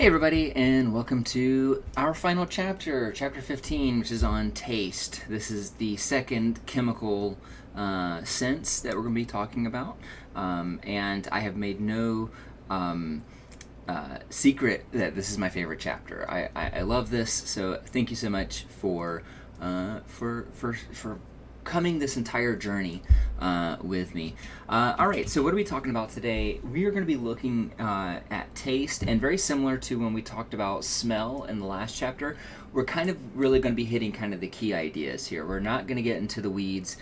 Hey everybody, and welcome to our final chapter, chapter 15, which is on taste. This is the second chemical sense that we're going to be talking about, and I have made no secret that this is my favorite chapter. I love this, so thank you so much for coming this entire journey with me. All right, so what are we talking about today? We are going to be looking at taste, and very similar to when we talked about smell in the last chapter, we're kind of really going to be hitting kind of the key ideas here. We're not going to get into the weeds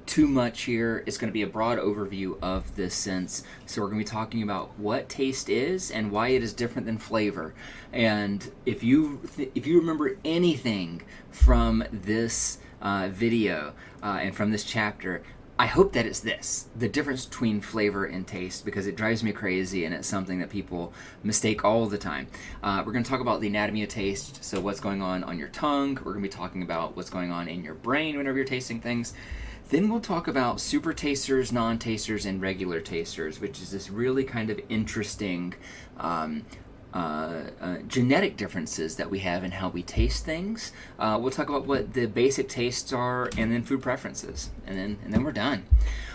too much here. It's going to be a broad overview of this sense. So we're going to be talking about what taste is and why it is different than flavor. And if you remember anything from this video and from this chapter, I hope that it's this, the difference between flavor and taste, because it drives me crazy and it's something that people mistake all the time. We're going to talk about the anatomy of taste, so what's going on your tongue. We're going to be talking about what's going on in your brain whenever you're tasting things. Then we'll talk about super tasters, non-tasters, and regular tasters, which is this really kind of interesting genetic differences that we have in how we taste things. We'll talk about what the basic tastes are, and then food preferences, and then we're done.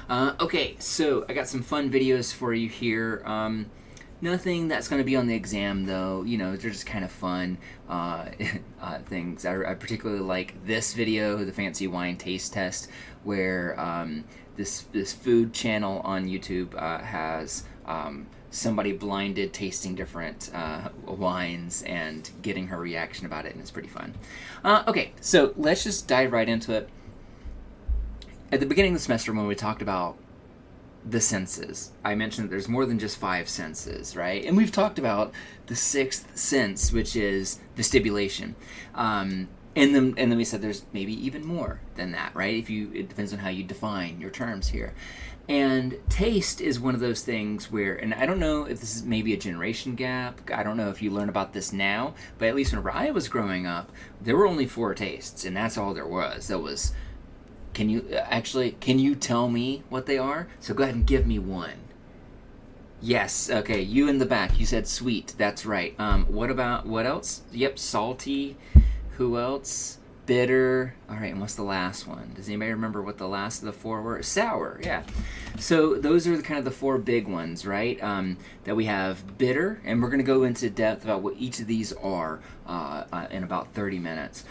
Okay, so I got some fun videos for you here. Nothing that's going to be on the exam, though. You know, they're just kind of fun things. I particularly like this video, the fancy wine taste test, where this food channel on YouTube has somebody blinded tasting different wines and getting her reaction about it, and it's pretty fun. Okay, so let's just dive right into it. At the beginning of the semester, when we talked about the senses, I mentioned that there's more than just 5 senses, right? And we've talked about the 6th sense, which is vestibulation. And then we said there's maybe even more than that, right? It depends on how you define your terms here. And taste is one of those things where, and I don't know if this is maybe a generation gap, I don't know if you learn about this now, but at least whenever I was growing up, there were only 4 tastes, and that's all there was. Can you tell me what they are? So go ahead and give me one. Yes, okay, you in the back, you said sweet, that's right. What else? Yep, salty. Who else? Bitter. All right, and what's the last one? Does anybody remember what the last of the 4 were? Sour, yeah. So those are kind of the 4 big ones, right? That we have bitter, and we're going to go into depth about what each of these are in about 30 minutes.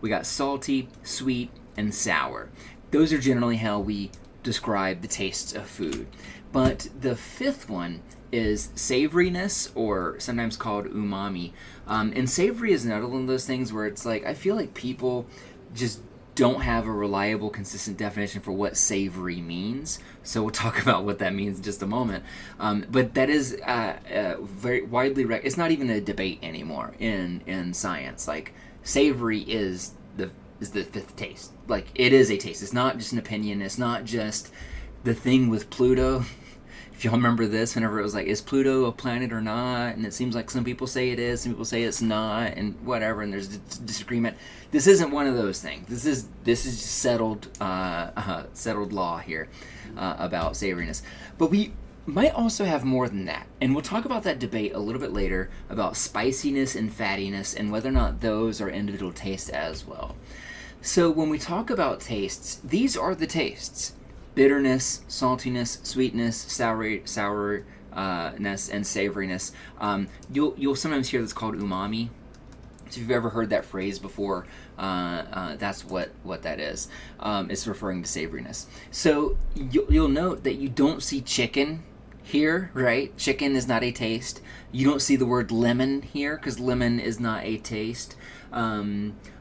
We got salty, sweet, and sour. Those are generally how we describe the tastes of food. But the 5th one is savoriness, or sometimes called umami. And savory is another one of those things where it's like, I feel like people just don't have a reliable, consistent definition for what savory means. So we'll talk about what that means in just a moment. But that is very widely it's not even a debate anymore in science. Like, savory is the 5th taste. Like, it is a taste. It's not just an opinion. It's not just the thing with Pluto. If y'all remember this, whenever it was like, is Pluto a planet or not? And it seems like some people say it is, some people say it's not, and whatever, and there's disagreement. This isn't one of those things. This is just settled law here about savoriness. But we might also have more than that, and we'll talk about that debate a little bit later about spiciness and fattiness and whether or not those are individual tastes as well. So when we talk about tastes, these are the tastes: bitterness, saltiness, sweetness, sourness, and savoriness. You'll sometimes hear this called umami. So if you've ever heard that phrase before, that's what that is. It's referring to savoriness. So you'll note that you don't see chicken here, right? Chicken is not a taste. You don't see the word lemon here, because lemon is not a taste.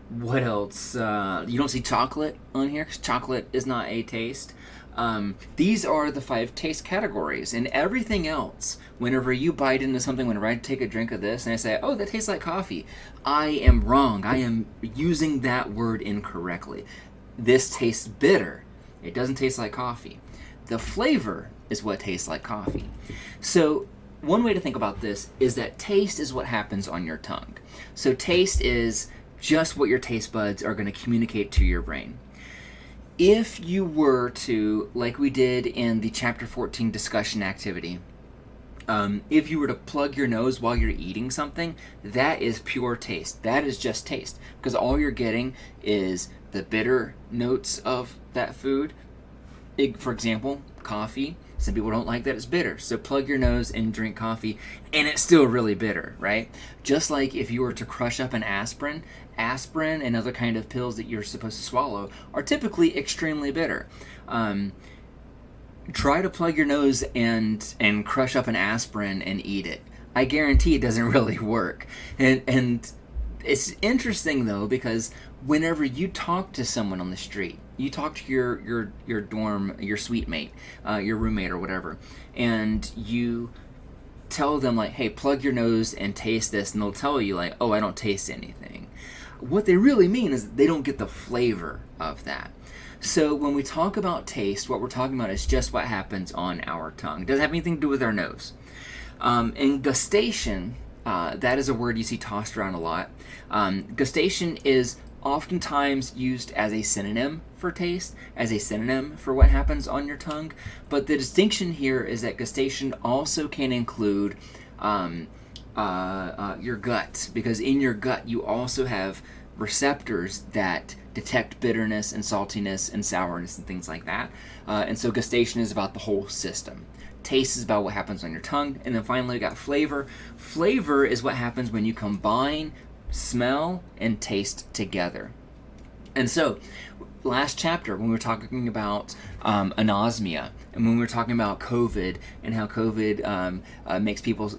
What else? You don't see chocolate on here, because chocolate is not a taste. These are the 5 taste categories, and everything else, whenever you bite into something, whenever I take a drink of this and I say, oh, that tastes like coffee, I am wrong. I am using that word incorrectly. This tastes bitter. It doesn't taste like coffee. The flavor is what tastes like coffee. So one way to think about this is that taste is what happens on your tongue. So taste is just what your taste buds are going to communicate to your brain. If you were to, like we did in the chapter 14 discussion activity, If you were to plug your nose while you're eating something, that is pure taste. That is just taste, because all you're getting is the bitter notes of that food. For example, coffee. Some people don't like that it's bitter, so plug your nose and drink coffee, and it's still really bitter, right? Just like if you were to crush up an aspirin and other kind of pills that you're supposed to swallow are typically extremely bitter. Try to plug your nose and crush up an aspirin and eat it. I guarantee it doesn't really work. And it's interesting though, because whenever you talk to someone on the street, you talk to your dorm, your suite mate, your roommate or whatever, and you tell them like, hey, plug your nose and taste this, and they'll tell you like, oh, I don't taste anything. What they really mean is they don't get the flavor of that. So when we talk about taste, what we're talking about is just what happens on our tongue. It doesn't have anything to do with our nose. And gustation, that is a word you see tossed around a lot. Gustation is oftentimes used as a synonym for taste, as a synonym for what happens on your tongue. But the distinction here is that gustation also can include your gut, because in your gut you also have receptors that detect bitterness and saltiness and sourness and things like that. And so gustation is about the whole system. Taste is about what happens on your tongue. And then finally we got flavor. Flavor is what happens when you combine smell and taste together. And so last chapter, when we were talking about anosmia, and when we were talking about COVID and how COVID makes people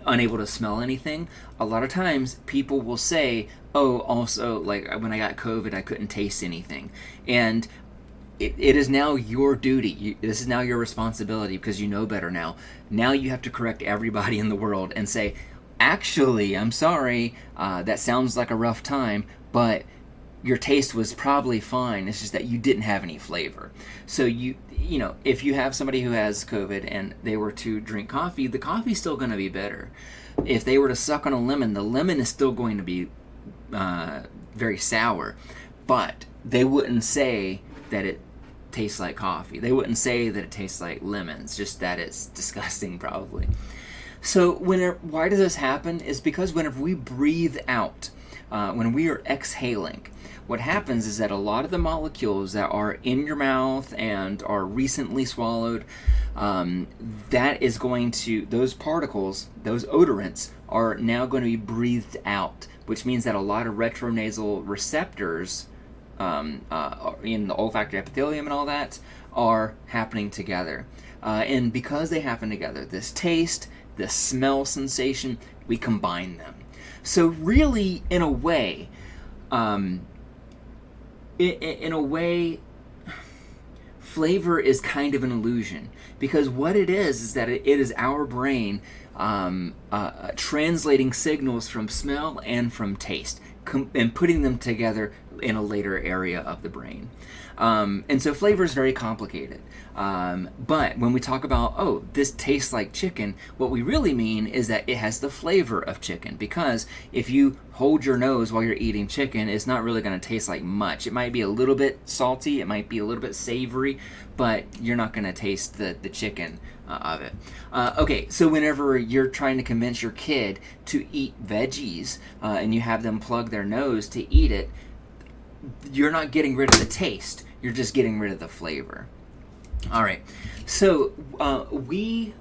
unable to smell anything, a lot of times people will say, oh, also, like when I got COVID, I couldn't taste anything. And it is now your duty. This is now your responsibility, because you know better now. Now you have to correct everybody in the world and say, actually, I'm sorry, that sounds like a rough time, but your taste was probably fine. It's just that you didn't have any flavor. So you know, if you have somebody who has COVID and they were to drink coffee, the coffee's still going to be bitter. If they were to suck on a lemon, the lemon is still going to be very sour. But they wouldn't say that it tastes like coffee. They wouldn't say that it tastes like lemons, just that it's disgusting probably. So why does this happen? Is because whenever we breathe out, when we are exhaling, what happens is that a lot of the molecules that are in your mouth and are recently swallowed, that is going to, those particles, those odorants, are now going to be breathed out, which means that a lot of retronasal receptors in the olfactory epithelium and all that are happening together. And because they happen together, this taste, this smell sensation, we combine them. So really, in a way, flavor is kind of an illusion, because what it is that it is our brain translating signals from smell and from taste and putting them together in a later area of the brain. And so flavor is very complicated. But when we talk about, oh, this tastes like chicken, what we really mean is that it has the flavor of chicken. Because if you hold your nose while you're eating chicken, it's not really going to taste like much. It might be a little bit salty, it might be a little bit savory, but you're not going to taste the chicken of it. Okay, so whenever you're trying to convince your kid to eat veggies and you have them plug their nose to eat it, you're not getting rid of the taste, you're just getting rid of the flavor. All right, so we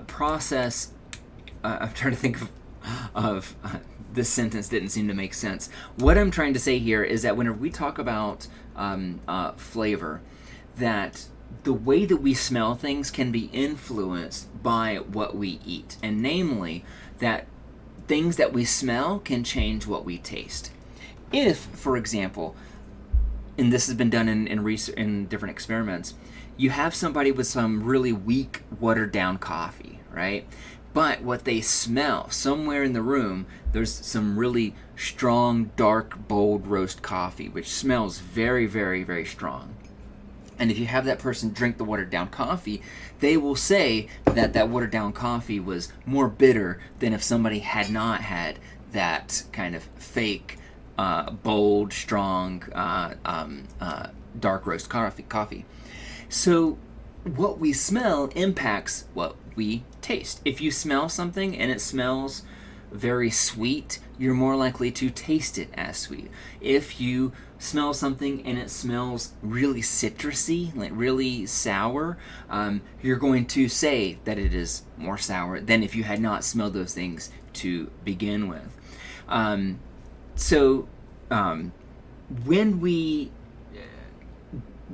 process, I'm trying to think of this sentence didn't seem to make sense. What I'm trying to say here is that whenever we talk about flavor, that the way that we smell things can be influenced by what we eat, and namely that things that we smell can change what we taste. If, for example, and this has been done in different experiments, you have somebody with some really weak, watered down coffee, right? But what they smell, somewhere in the room, there's some really strong, dark, bold roast coffee, which smells very, very, very strong. And if you have that person drink the watered down coffee, they will say that that watered down coffee was more bitter than if somebody had not had that kind of fake, bold, strong, dark roast coffee. So what we smell impacts what we taste. If you smell something and it smells very sweet, you're more likely to taste it as sweet. If you smell something and it smells really citrusy, like really sour, you're going to say that it is more sour than if you had not smelled those things to begin with.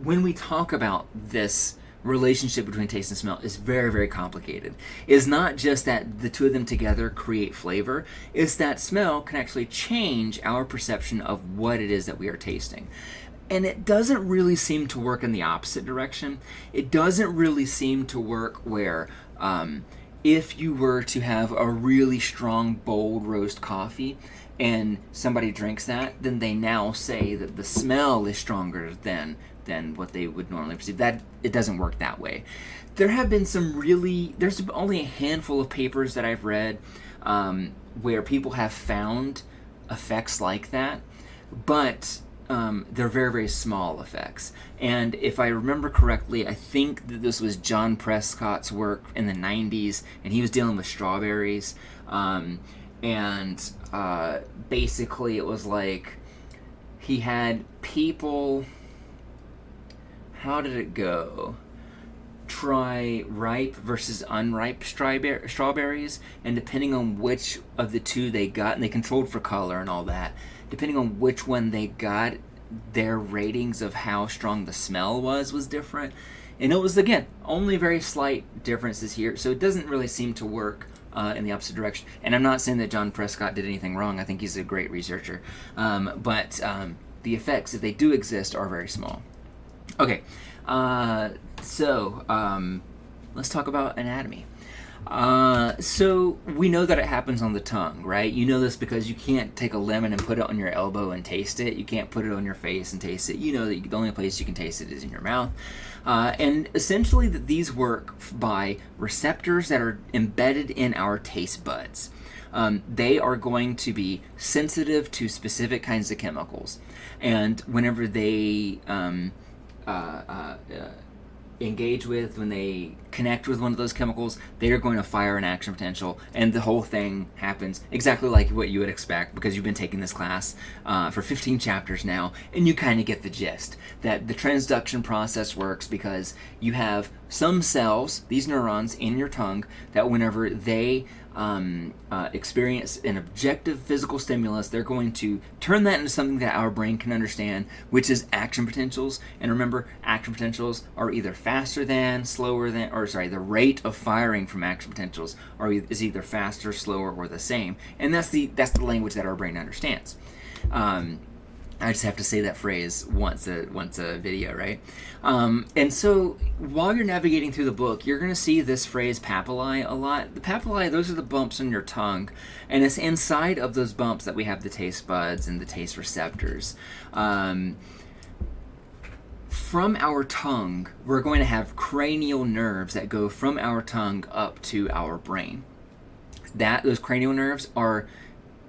When we talk about this relationship between taste and smell, is very, very complicated. It's not just that the two of them together create flavor, it's that smell can actually change our perception of what it is that we are tasting. And it doesn't really seem to work in the opposite direction. It doesn't really seem to work where if you were to have a really strong, bold roast coffee and somebody drinks that, then they now say that the smell is stronger than what they would normally perceive. That it doesn't work that way. There have been there's only a handful of papers that I've read where people have found effects like that, but they're very, very small effects. And if I remember correctly, I think that this was John Prescott's work in the 90s, and he was dealing with strawberries. Basically it was like he had people, how did it go? Try ripe versus unripe strawberries, and depending on which of the two they got, and they controlled for color and all that, depending on which one they got, their ratings of how strong the smell was different. And it was, again, only very slight differences here, so it doesn't really seem to work in the opposite direction. And I'm not saying that John Prescott did anything wrong. I think he's a great researcher. But the effects, if they do exist, are very small. Okay, so let's talk about anatomy. So we know that it happens on the tongue, right? You know this because you can't take a lemon and put it on your elbow and taste it. You can't put it on your face and taste it. You know that the only place you can taste it is in your mouth. And essentially that these work by receptors that are embedded in our taste buds. They are going to be sensitive to specific kinds of chemicals. And whenever they engage with, when they connect with one of those chemicals, they are going to fire an action potential, and the whole thing happens exactly like what you would expect, because you've been taking this class for 15 chapters now, and you kind of get the gist that the transduction process works because you have some cells, these neurons in your tongue, that whenever they experience an objective physical stimulus, they're going to turn that into something that our brain can understand, which is action potentials. And remember, action potentials are either faster than, slower than, the rate of firing from action potentials is either faster, slower, or the same. And that's the language that our brain understands. I just have to say that phrase once a video, right? And so while you're navigating through the book, you're going to see this phrase papillae a lot. The papillae, those are the bumps on your tongue, and it's inside of those bumps that we have the taste buds and the taste receptors. From our tongue, we're going to have cranial nerves that go from our tongue up to our brain. Those cranial nerves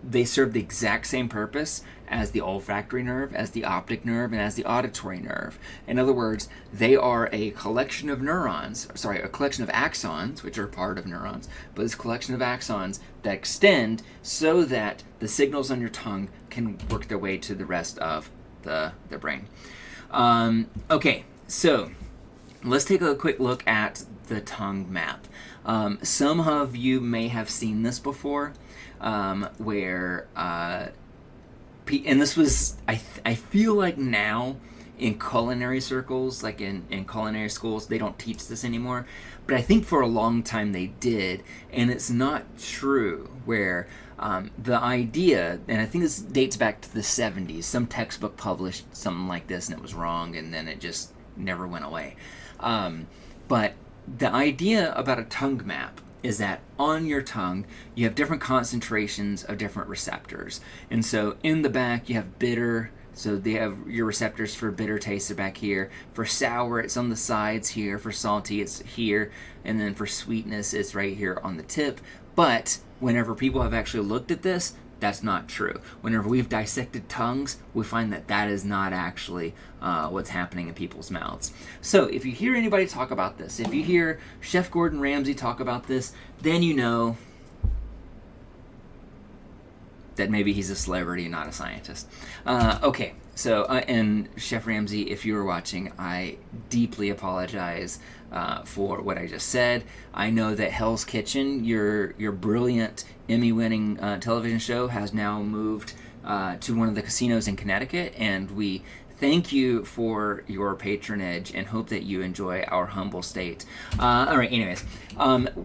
they serve the exact same purpose as the olfactory nerve, as the optic nerve, and as the auditory nerve. In other words, they are a collection of a collection of axons, which are part of neurons, but it's a collection of axons that extend so that the signals on your tongue can work their way to the rest of the brain. Okay, so let's take a quick look at the tongue map. Some of you may have seen this before, where and this was, I feel like now in culinary circles, like in culinary schools, they don't teach this anymore, but I think for a long time they did, and it's not true, where the idea, and I think this dates back to the 70s, some textbook published something like this and it was wrong, and then it just never went away. But the idea about a tongue map is that on your tongue, you have different concentrations of different receptors. And so in the back, you have bitter, so they have your receptors for bitter taste are back here. For sour, it's on the sides here. For salty, it's here. And then for sweetness, it's right here on the tip. But whenever people have actually looked at this, that's not true. Whenever we've dissected tongues, we find that that is not actually what's happening in people's mouths. So if you hear anybody talk about this, if you hear Chef Gordon Ramsay talk about this, then you know that maybe he's a celebrity, not a scientist. Okay, so, and Chef Ramsay, if you were watching, I deeply apologize for what I just said. I know that Hell's Kitchen, your brilliant Emmy-winning television show, has now moved to one of the casinos in Connecticut, and we thank you for your patronage and hope that you enjoy our humble state. All right, anyways,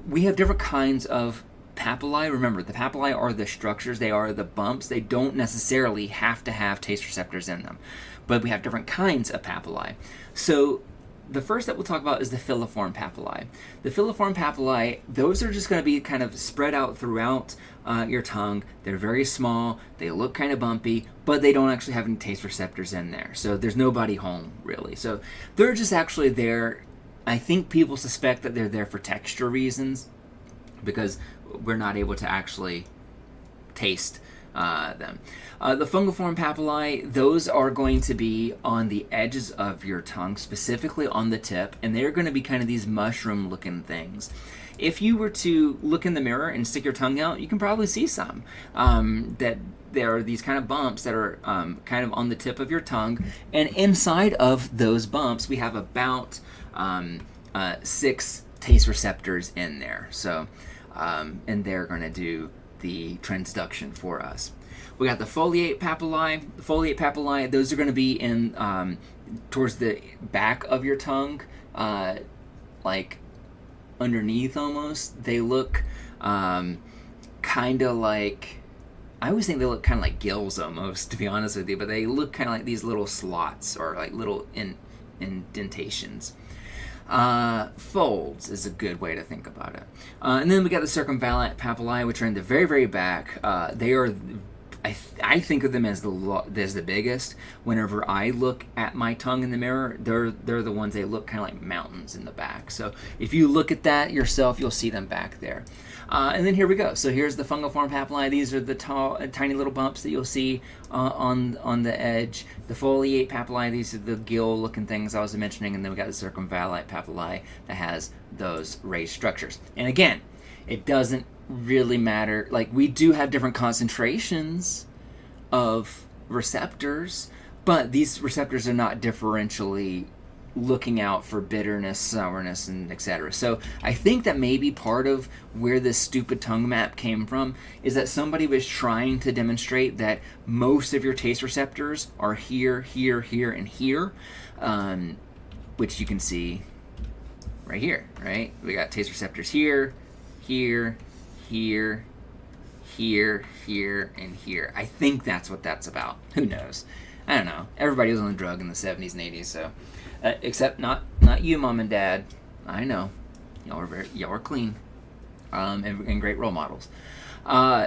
we have different kinds of papillae. Remember, the papillae are the structures, they are the bumps. They don't necessarily have to have taste receptors in them, but we have different kinds of papillae. So the first that we'll talk about is the filiform papillae. The filiform papillae, those are just going to be kind of spread out throughout your tongue. They're very small, they look kind of bumpy, but they don't actually have any taste receptors in there. So there's no body home, really. So they're just actually there. I think people suspect that they're there for texture reasons, because we're not able to actually taste them. The fungiform papillae, those are going to be on the edges of your tongue, specifically on the tip, and they're going to be kind of these mushroom-looking things. If you were to look in the mirror and stick your tongue out, you can probably see some. That there are these kind of bumps that are kind of on the tip of your tongue, and inside of those bumps, we have about 6 taste receptors in there. So, and they're going to do the transduction for us. We got the foliate papillae. The foliate papillae, those are going to be in towards the back of your tongue, like underneath almost. They look kind of like, I always think they look kind of like gills almost, to be honest with you, but they look kind of like these little slots or like little indentations. Folds is a good way to think about it. And then we got the circumvallate papillae, which are in the very, very back. They are, I think of them as the biggest. Whenever I look at my tongue in the mirror, they're the ones, they look kind of like mountains in the back. So if you look at that yourself, you'll see them back there. And then here we go. So here's the fungiform papillae. These are the tiny little bumps that you'll see on the edge. The foliate papillae, these are the gill-looking things I was mentioning. And then we got the circumvallate papillae that has those raised structures. And again, it doesn't really matter. Like, we do have different concentrations of receptors, but these receptors are not differentially looking out for bitterness, sourness, and etc. So I think that maybe part of where this stupid tongue map came from is that somebody was trying to demonstrate that most of your taste receptors are here, here, here, and here, which you can see right here, right? We got taste receptors here, here, here, here, here, and here. I think that's what that's about. Who knows? I don't know. Everybody was on the drug in the 70s and 80s, so except not you, Mom and Dad. I know. Y'all are clean. And great role models.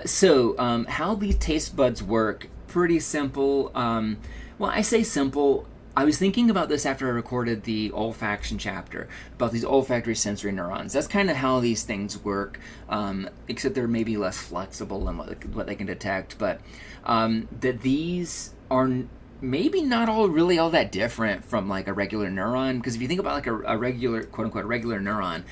So how these taste buds work, pretty simple. Well, I say simple. I was thinking about this after I recorded the olfaction chapter about these olfactory sensory neurons. That's kind of how these things work, except they're maybe less flexible in what they can detect. But that these are maybe not all really all that different from like a regular neuron, because if you think about like a regular, quote unquote, regular neuron,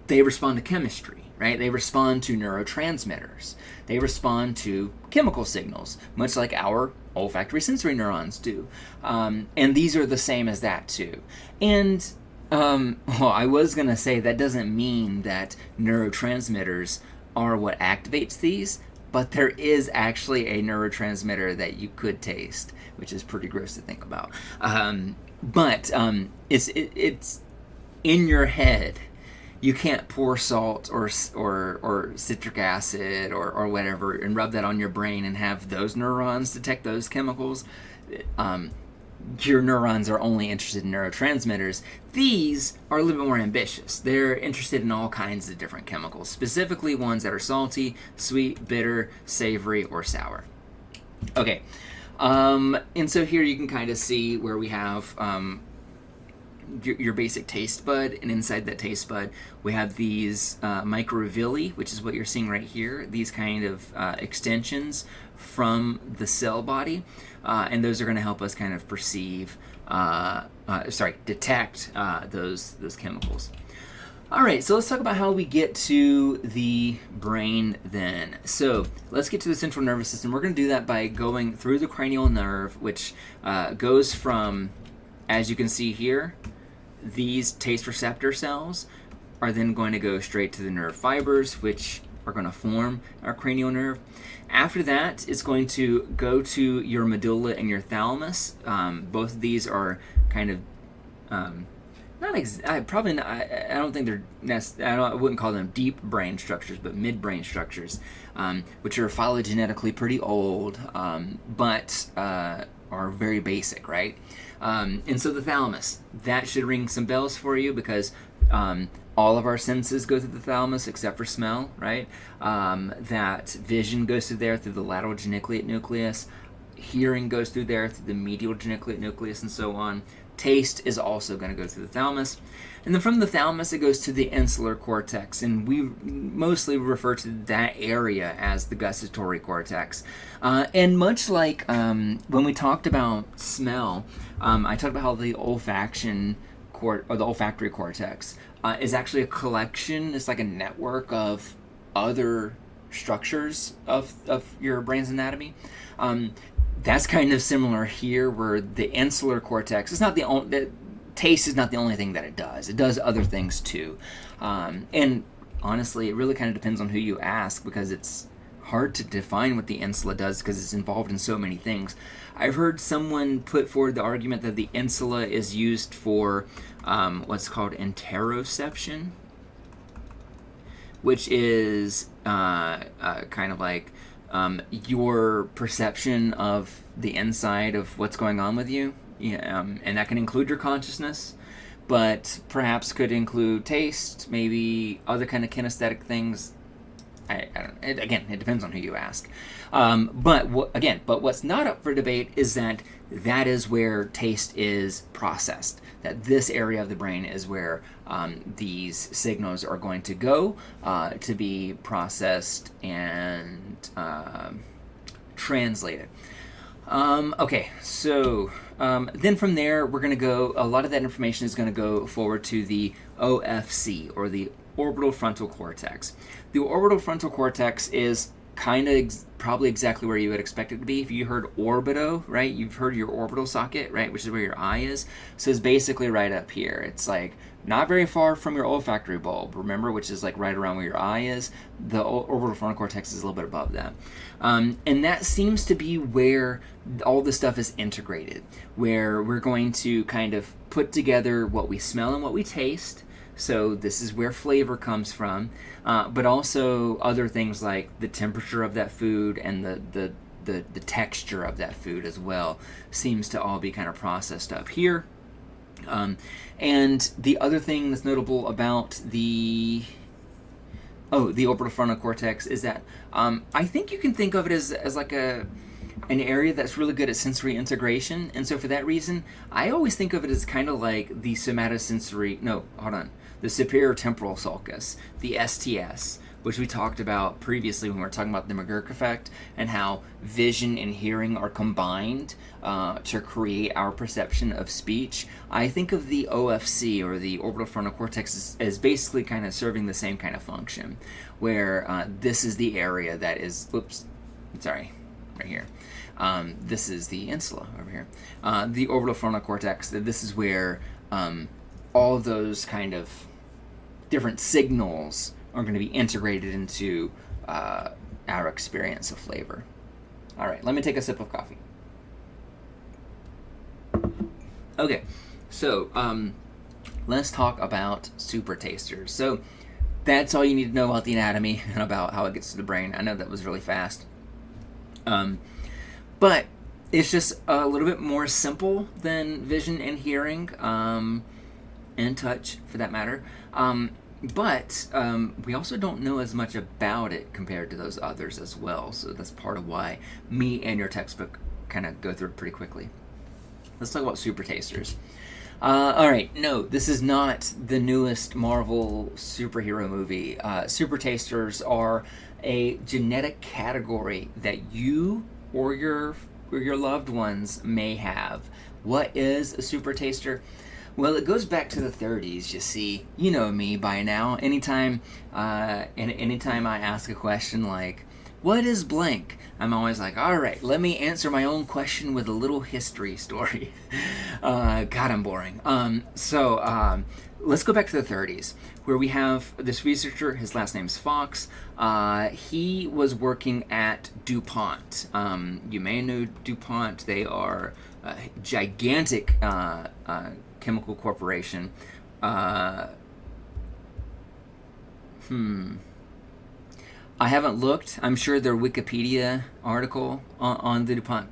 they respond to chemistry, right? They respond to neurotransmitters. They respond to chemical signals, much like our olfactory sensory neurons do. And these are the same as that too. And well, I was going to say that doesn't mean that neurotransmitters are what activates these, but there is actually a neurotransmitter that you could taste, which is pretty gross to think about. But it's in your head. You can't pour salt or citric acid or whatever and rub that on your brain and have those neurons detect those chemicals. Your neurons are only interested in neurotransmitters. These are a little bit more ambitious. They're interested in all kinds of different chemicals, specifically ones that are salty, sweet, bitter, savory, or sour. Okay, and so here you can kind of see where we have your basic taste bud, and inside that taste bud we have these microvilli, which is what you're seeing right here, these kind of extensions from the cell body, and those are going to help us kind of perceive, detect those chemicals. All right, so let's talk about how we get to the brain then. So let's get to the central nervous system. We're going to do that by going through the cranial nerve, which goes from, as you can see here, these taste receptor cells are then going to go straight to the nerve fibers, which are going to form our cranial nerve. After that, it's going to go to your medulla and your thalamus. Both of these are kind of I don't think they're I wouldn't call them deep brain structures, but mid-brain structures, which are phylogenetically pretty old, but are very basic, right? And so the thalamus, that should ring some bells for you, because all of our senses go through the thalamus except for smell, right? That vision goes through there through the lateral geniculate nucleus. Hearing goes through there through the medial geniculate nucleus, and so on. Taste is also going to go through the thalamus. And then from the thalamus, it goes to the insular cortex. And we mostly refer to that area as the gustatory cortex. And much like when we talked about smell, I talked about how the olfaction the olfactory cortex is actually a collection, it's like a network of other structures of your brain's anatomy. That's kind of similar here, where the insular cortex is not the only, taste is not the only thing that it does. It does other things too. And honestly, it really kind of depends on who you ask, because it's hard to define what the insula does because it's involved in so many things. I've heard someone put forward the argument that the insula is used for what's called interoception, which is kind of like your perception of the inside of what's going on with you, and that can include your consciousness, but perhaps could include taste, maybe other kind of kinesthetic things. I don't. It depends on who you ask. But what's not up for debate is that is where taste is processed. That this area of the brain is where these signals are going to go to be processed and translated. Okay, so then from there, we're going to go, a lot of that information is going to go forward to the OFC, or the orbital frontal cortex. The orbital frontal cortex is kind of probably exactly where you would expect it to be. If you heard orbido, right, you've heard your orbital socket, right, which is where your eye is. So it's basically right up here. It's like not very far from your olfactory bulb, remember, which is like right around where your eye is. The orbital frontal cortex is a little bit above that. And that seems to be where all this stuff is integrated, where we're going to kind of put together what we smell and what we taste. So this is where flavor comes from, but also other things like the temperature of that food and the texture of that food as well seems to all be kind of processed up here. And the other thing that's notable about the orbital frontal cortex is that I think you can think of it as like an area that's really good at sensory integration. And so for that reason, I always think of it as kind of like the the superior temporal sulcus, the STS, which we talked about previously when we were talking about the McGurk effect and how vision and hearing are combined to create our perception of speech. I think of the OFC, or the orbital frontal cortex, as basically kind of serving the same kind of function, where this is the area that is, right here. This is the insula over here. The orbital frontal cortex, this is where all of those kind of different signals are going to be integrated into our experience of flavor. All right, let me take a sip of coffee. Okay, so let's talk about supertasters. So that's all you need to know about the anatomy and about how it gets to the brain. I know that was really fast. But it's just a little bit more simple than vision and hearing, and touch for that matter. But we also don't know as much about it compared to those others as well. So that's part of why me and your textbook kind of go through it pretty quickly. Let's talk about supertasters. All right, no, this is not the newest Marvel superhero movie. Supertasters are a genetic category that you or your loved ones may have. What is a supertaster? Well, it goes back to the 30s. You see, you know me by now. Anytime I ask a question like, "What is blank?" I'm always like, all right, let me answer my own question with a little history story. God, I'm boring. Let's go back to the 30s, where we have this researcher. His last name's Fox. He was working at DuPont. You may know DuPont. They are a gigantic chemical corporation. I haven't looked. I'm sure their Wikipedia article on the DuPont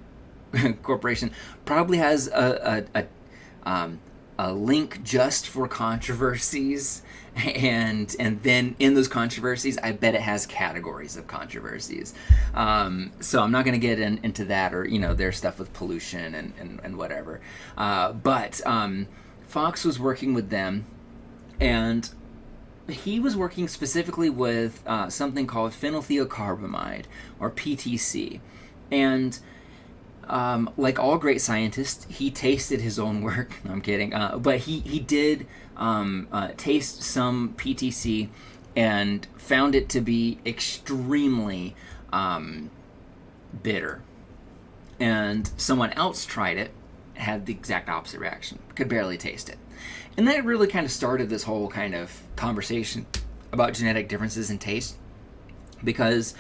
Corporation probably has a link just for controversies, and then in those controversies, I bet it has categories of controversies. So I'm not going to get into that, or their stuff with pollution and whatever. But Fox was working with them, and he was working specifically with something called phenylethylcarbamide, or PTC. And like all great scientists, he tasted his own work. No, I'm kidding. But he did taste some PTC and found it to be extremely bitter. And someone else tried it, had the exact opposite reaction, could barely taste it. And that really kind of started this whole kind of conversation about genetic differences in taste, because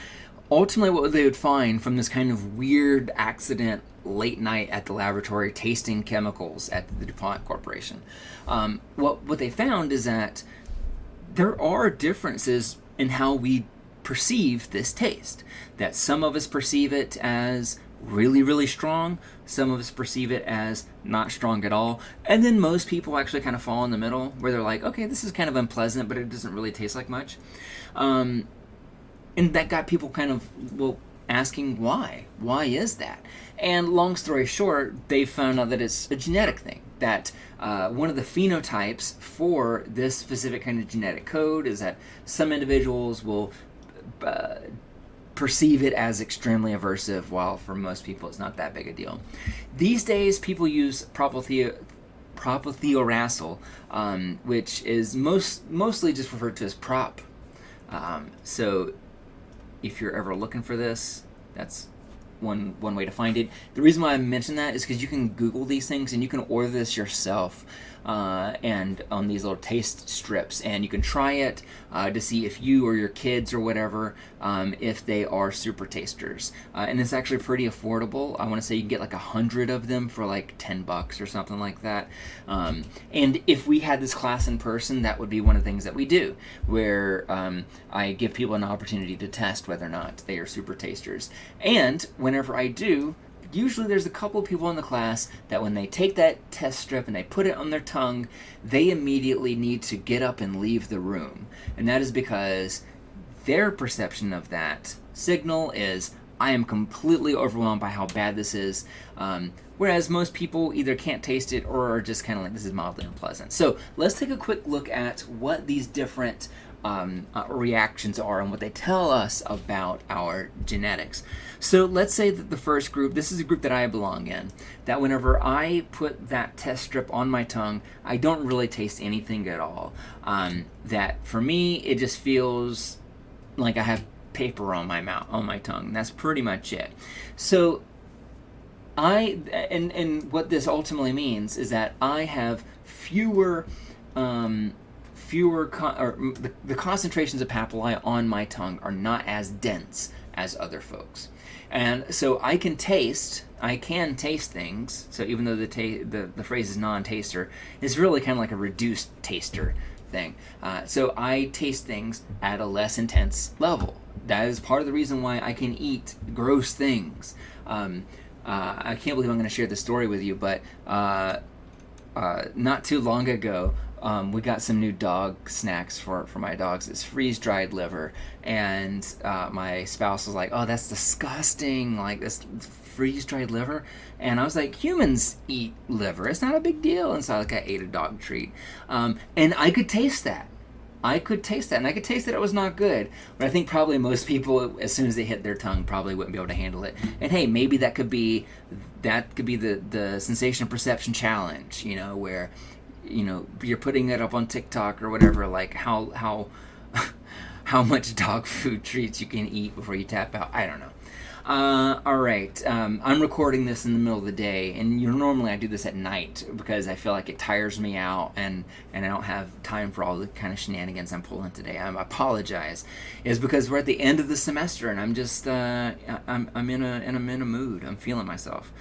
ultimately what they would find from this kind of weird accident late night at the laboratory tasting chemicals at the DuPont Corporation, what they found is that there are differences in how we perceive this taste. That some of us perceive it as really, really strong, some of us perceive it as not strong at all, and then most people actually kind of fall in the middle, where they're like, okay, this is kind of unpleasant, but it doesn't really taste like much. And that got people kind of, asking why. Why is that? And long story short, they found out that it's a genetic thing. That one of the phenotypes for this specific kind of genetic code is that some individuals will perceive it as extremely aversive, while for most people it's not that big a deal. These days, people use propylthiouracil, which is mostly just referred to as prop. So if you're ever looking for this, that's one way to find it. The reason why I mention that is because you can Google these things and you can order this yourself, and on these little taste strips, and you can try it to see if you or your kids or whatever, if they are super tasters. And it's actually pretty affordable. I want to say you can get like 100 of them for like $10 or something like that. And if we had this class in person, that would be one of the things that we do, where I give people an opportunity to test whether or not they are super tasters. And whenever I do, usually there's a couple of people in the class that when they take that test strip and they put it on their tongue, they immediately need to get up and leave the room. And that is because their perception of that signal is, I am completely overwhelmed by how bad this is. Whereas most people either can't taste it or are just kind of like, this is mildly unpleasant. So let's take a quick look at what these different reactions are and what they tell us about our genetics. So let's say that the first group, this is a group that I belong in, that whenever I put that test strip on my tongue, I don't really taste anything at all. That for me, it just feels like I have paper on my mouth, on my tongue. That's pretty much it. So and what this ultimately means is that I have the concentrations of papillae on my tongue are not as dense as other folks. And so I can taste things. So even though the phrase is non-taster, it's really kind of like a reduced taster thing. So I taste things at a less intense level. That is part of the reason why I can eat gross things. I can't believe I'm going to share this story with you, but not too long ago, we got some new dog snacks for my dogs. It's freeze-dried liver, and my spouse was like, "Oh, that's disgusting! Like this freeze-dried liver." And I was like, "Humans eat liver. It's not a big deal." And so I ate a dog treat, and I could taste that. I could taste that, and I could taste that it was not good. But I think probably most people, as soon as they hit their tongue, probably wouldn't be able to handle it. And hey, maybe that could be the sensation perception challenge, where, you're putting it up on TikTok or whatever, like how much dog food treats you can eat before you tap out. I don't know. All right. I'm recording this in the middle of the day, and normally I do this at night because I feel like it tires me out, and I don't have time for all the kind of shenanigans I'm pulling today. I apologize. It's because we're at the end of the semester, and I'm just I'm in a mood. I'm feeling myself.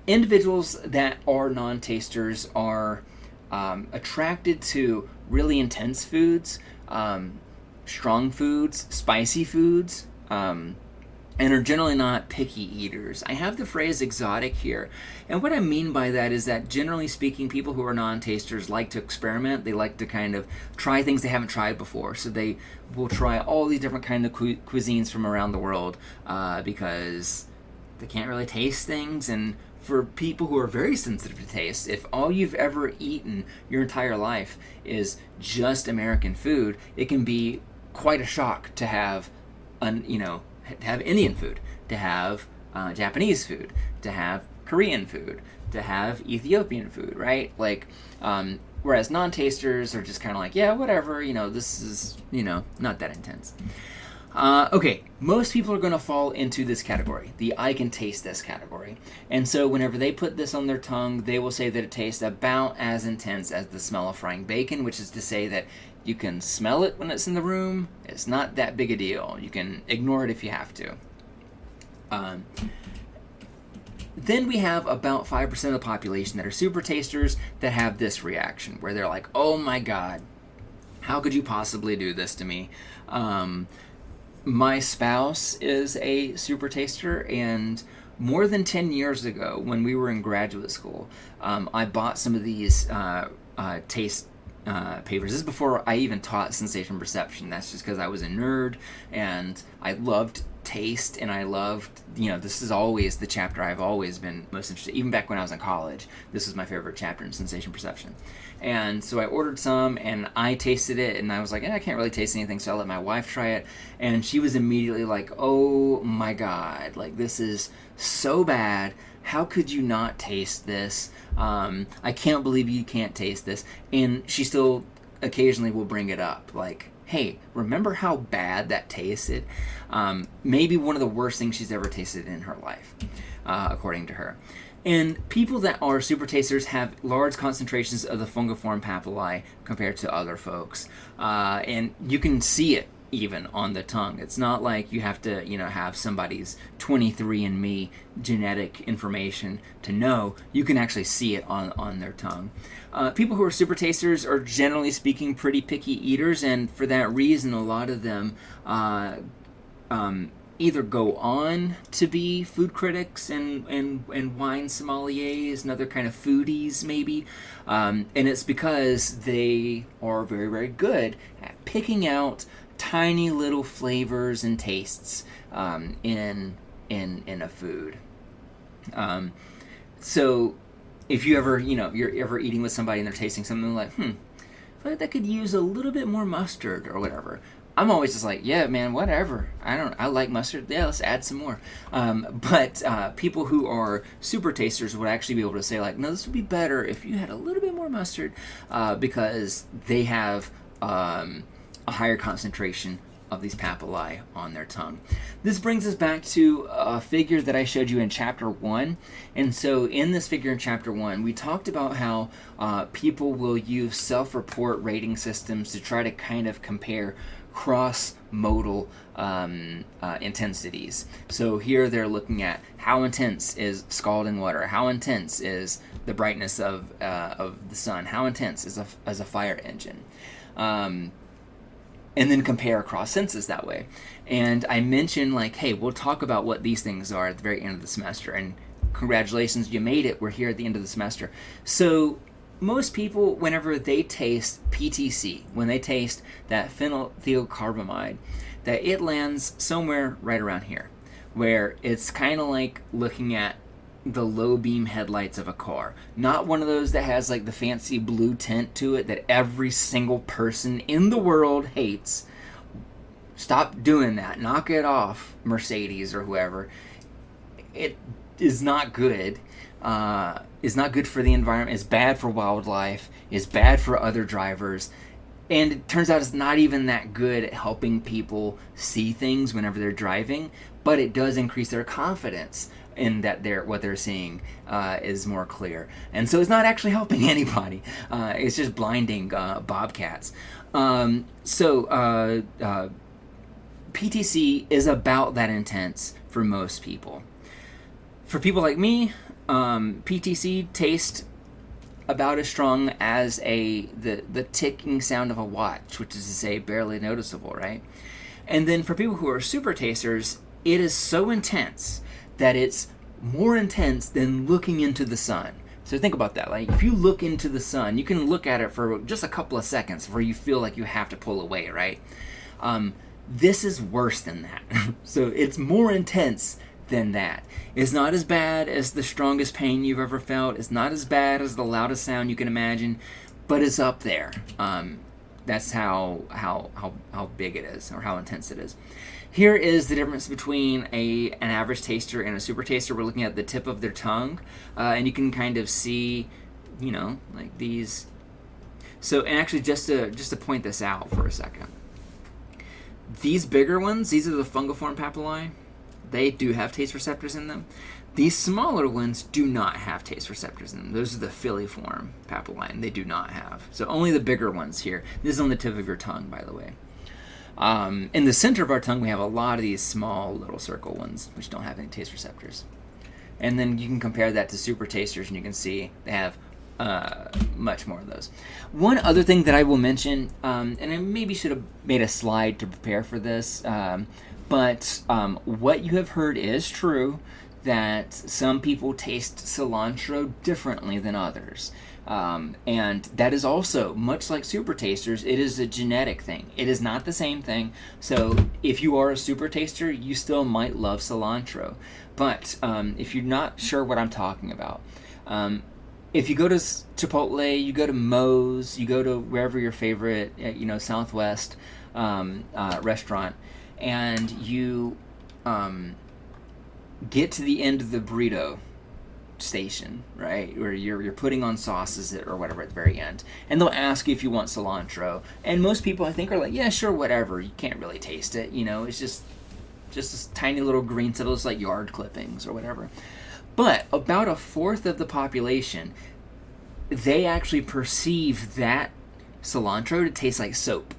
Individuals that are non-tasters are attracted to really intense foods, strong foods, spicy foods. And are generally not picky eaters. I have the phrase exotic here, and what I mean by that is that generally speaking, people who are non-tasters like to experiment. They like to kind of try things they haven't tried before, so they will try all these different kind of cuisines from around the world because they can't really taste things. And for people who are very sensitive to taste, if all you've ever eaten your entire life is just American food, it can be quite a shock to have to have Indian food, to have Japanese food, to have Korean food, to have Ethiopian food, right? Like, whereas non-tasters are just kind of like, yeah, whatever, this is, not that intense. Okay, most people are going to fall into this category, the I can taste this category. And so whenever they put this on their tongue, they will say that it tastes about as intense as the smell of frying bacon, which is to say that you can smell it when it's in the room. It's not that big a deal. You can ignore it if you have to. Then we have about 5% of the population that are super tasters that have this reaction, where they're like, oh my God, how could you possibly do this to me? My spouse is a super taster, and more than 10 years ago, when we were in graduate school, I bought some of these taste papers. This is before I even taught sensation perception. That's just because I was a nerd, and I loved taste, and I loved, this is always the chapter I've always been most interested in. Even back when I was in college, this was my favorite chapter in sensation perception. And so I ordered some, and I tasted it, and I was like, I can't really taste anything, so I let my wife try it, and she was immediately like, oh my God, like, this is so bad. How could you not taste this? I can't believe you can't taste this. And she still occasionally will bring it up, like, hey, remember how bad that tasted? Maybe one of the worst things she's ever tasted in her life, according to her. And people that are super tasters have large concentrations of the fungiform papillae compared to other folks. And you can see it even on the tongue. It's not like you have to, have somebody's 23andMe genetic information to know. You can actually see it on their tongue. People who are super tasters are generally speaking pretty picky eaters, and for that reason, a lot of them either go on to be food critics and wine sommeliers and other kind of foodies maybe, and it's because they are very, very good at picking out tiny little flavors and tastes in a food. So if you ever, you're ever eating with somebody and they're tasting something like, I feel like that could use a little bit more mustard or whatever. I'm always just like, yeah, man, whatever. I like mustard. Yeah, let's add some more. But people who are super tasters would actually be able to say, like, no, this would be better if you had a little bit more mustard, because they have a higher concentration of these papillae on their tongue. This brings us back to a figure that I showed you in chapter 1. And so in this figure in chapter 1, we talked about how people will use self-report rating systems to try to kind of compare cross-modal intensities. So here they're looking at how intense is scalding water, how intense is the brightness of the sun, how intense is a fire engine. And then compare across senses that way. And I mentioned, like, hey, we'll talk about what these things are at the very end of the semester. And congratulations, you made it. We're here at the end of the semester. So most people, whenever they taste PTC, when they taste that phenylethylcarbamide, that it lands somewhere right around here, where it's kind of like looking at the low beam headlights of a car. Not one of those that has like the fancy blue tint to it that every single person in the world hates. Stop doing that. Knock it off, Mercedes or whoever. It is not good. Is not good for the environment. It's bad for wildlife. It's bad for other drivers. And it turns out it's not even that good at helping people see things whenever they're driving, but it does increase their confidence in that what they're seeing is more clear. And so it's not actually helping anybody. It's just blinding bobcats. PTC is about that intense for most people. For people like me, PTC tastes about as strong as the ticking sound of a watch, which is to say barely noticeable, right? And then for people who are super tasters, it is so intense that it's more intense than looking into the sun. So think about that. Like if you look into the sun, you can look at it for just a couple of seconds before you feel like you have to pull away, right? This is worse than that. So it's more intense than that. It's not as bad as the strongest pain you've ever felt. It's not as bad as the loudest sound you can imagine, but it's up there. That's how big it is, or how intense it is. Here is the difference between an average taster and a super taster. We're looking at the tip of their tongue, and you can kind of see, like these. So, and actually, just to point this out for a second, these bigger ones, these are the fungiform papillae. They do have taste receptors in them. These smaller ones do not have taste receptors in them. Those are the filiform papillae, and they do not have. So only the bigger ones here. This is on the tip of your tongue, by the way. In the center of our tongue, we have a lot of these small little circle ones, which don't have any taste receptors. And then you can compare that to super tasters, and you can see they have much more of those. One other thing that I will mention, and I maybe should have made a slide to prepare for this, but what you have heard is true, that some people taste cilantro differently than others. And that is also, much like super tasters, it is a genetic thing. It is not the same thing. So if you are a super taster, you still might love cilantro. But if you're not sure what I'm talking about, if you go to Chipotle, you go to Moe's, you go to wherever your favorite, Southwest restaurant, and you get to the end of the burrito station, right, where you're putting on sauces or whatever at the very end, and they'll ask you if you want cilantro, and most people I think are like, yeah, sure, whatever. You can't really taste it, it's just this tiny little green stuff. It's like yard clippings or whatever. But about a fourth of the population, they actually perceive that cilantro to taste like soap.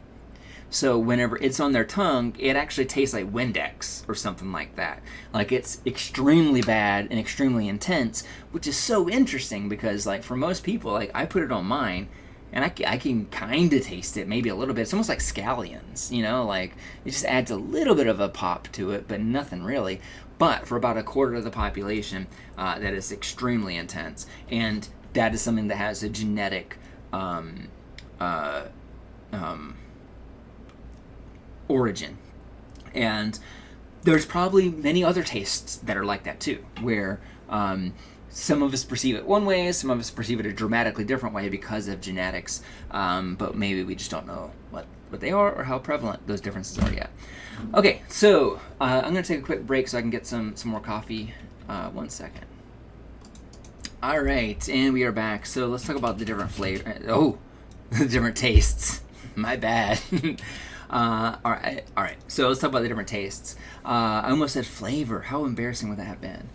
So whenever it's on their tongue, it actually tastes like Windex or something like that. Like it's extremely bad and extremely intense, which is so interesting because like for most people, like I put it on mine and I can kind of taste it, maybe a little bit. It's almost like scallions, like it just adds a little bit of a pop to it, but nothing really. But for about a quarter of the population, that is extremely intense. And that is something that has a genetic origin. And there's probably many other tastes that are like that too, where some of us perceive it one way, some of us perceive it a dramatically different way because of genetics, but maybe we just don't know what they are or how prevalent those differences are yet. Okay, so I'm going to take a quick break so I can get some more coffee. 1 second. All right, and we are back. So let's talk about the different flavors. The different tastes. My bad. All right. So let's talk about the different tastes. I almost said flavor. How embarrassing would that have been?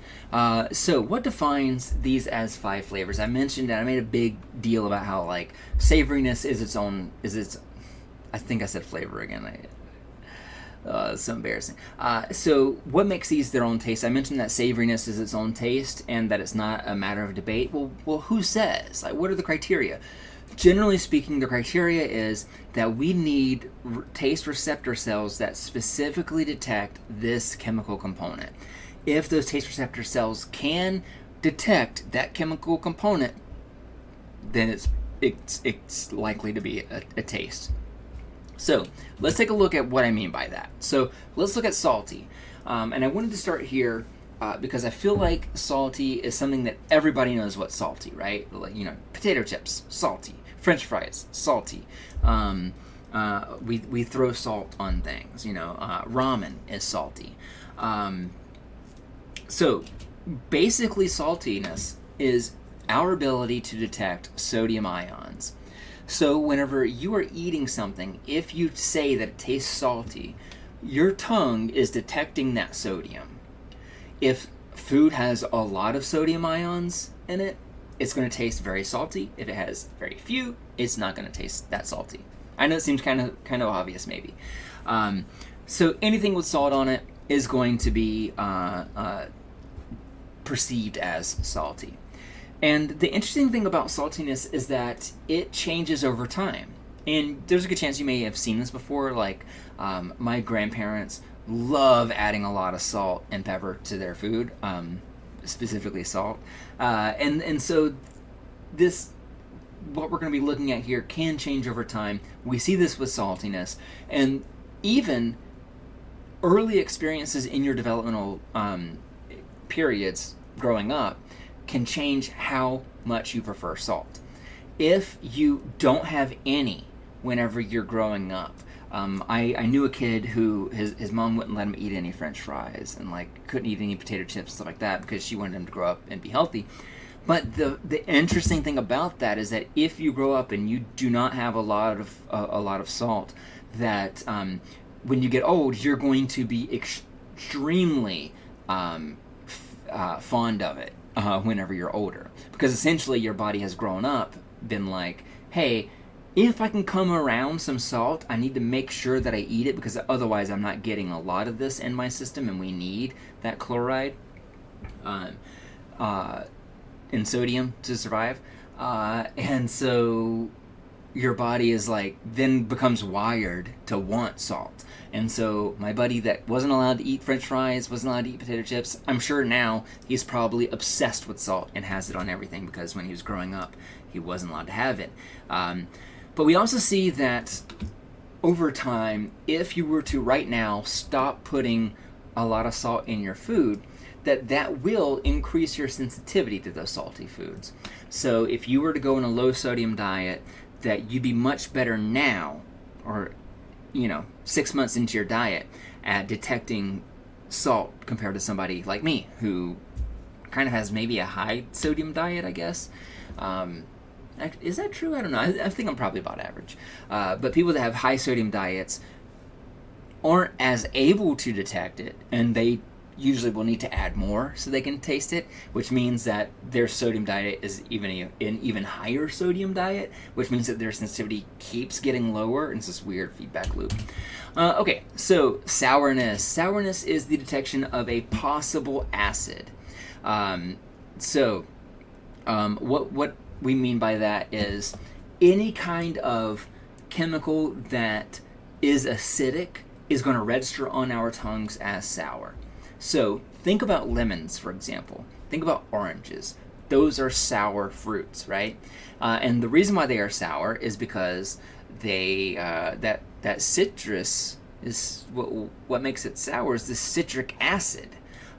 So what defines these as 5 flavors? I mentioned that I made a big deal about how like savoriness is its own. I think I said flavor again. It's so embarrassing. So what makes these their own taste? I mentioned that savoriness is its own taste and that it's not a matter of debate. Well, who says? Like, what are the criteria? Generally speaking, the criteria is that we need taste receptor cells that specifically detect this chemical component. If those taste receptor cells can detect that chemical component, then it's likely to be a taste. So let's take a look at what I mean by that. So let's look at salty. And I wanted to start here because I feel like salty is something that everybody knows what's salty, right? Like, potato chips, salty. French fries, salty. We throw salt on things. Ramen is salty. So basically saltiness is our ability to detect sodium ions. So whenever you are eating something, if you say that it tastes salty, your tongue is detecting that sodium. If food has a lot of sodium ions in it, it's going to taste very salty. If it has very few, it's not going to taste that salty. I know it seems kind of obvious maybe. So anything with salt on it is going to be perceived as salty. And the interesting thing about saltiness is that it changes over time. And there's a good chance you may have seen this before. Like my grandparents love adding a lot of salt and pepper to their food, specifically salt. And so this, what we're going to be looking at here, can change over time. We see this with saltiness. And even early experiences in your developmental periods growing up can change how much you prefer salt. If you don't have any whenever you're growing up, I knew a kid who his mom wouldn't let him eat any French fries and couldn't eat any potato chips, stuff like that, because she wanted him to grow up and be healthy. But the interesting thing about that is that if you grow up and you do not have a lot of salt, that when you get old, you're going to be extremely fond of it whenever you're older, because essentially your body has grown up, been like, hey, if I can come around some salt, I need to make sure that I eat it, because otherwise I'm not getting a lot of this in my system, and we need that chloride and sodium to survive. And so your body is then becomes wired to want salt. And so my buddy that wasn't allowed to eat French fries, wasn't allowed to eat potato chips, I'm sure now he's probably obsessed with salt and has it on everything, because when he was growing up, he wasn't allowed to have it. But we also see that over time, if you were to right now stop putting a lot of salt in your food, that will increase your sensitivity to those salty foods. So if you were to go on a low sodium diet, that you'd be much better now, or 6 months into your diet, at detecting salt compared to somebody like me, who kind of has maybe a high sodium diet, I guess. Is that true? I don't know. I think I'm probably about average. But people that have high sodium diets aren't as able to detect it, and they usually will need to add more so they can taste it, which means that their sodium diet is an even higher sodium diet, which means that their sensitivity keeps getting lower, and it's this weird feedback loop. Okay, so sourness. Sourness is the detection of a possible acid. What we mean by that is any kind of chemical that is acidic is going to register on our tongues as sour. So think about lemons, for example. Think about oranges. Those are sour fruits, right? And the reason why they are sour is because they that citrus is what makes it sour, is the citric acid.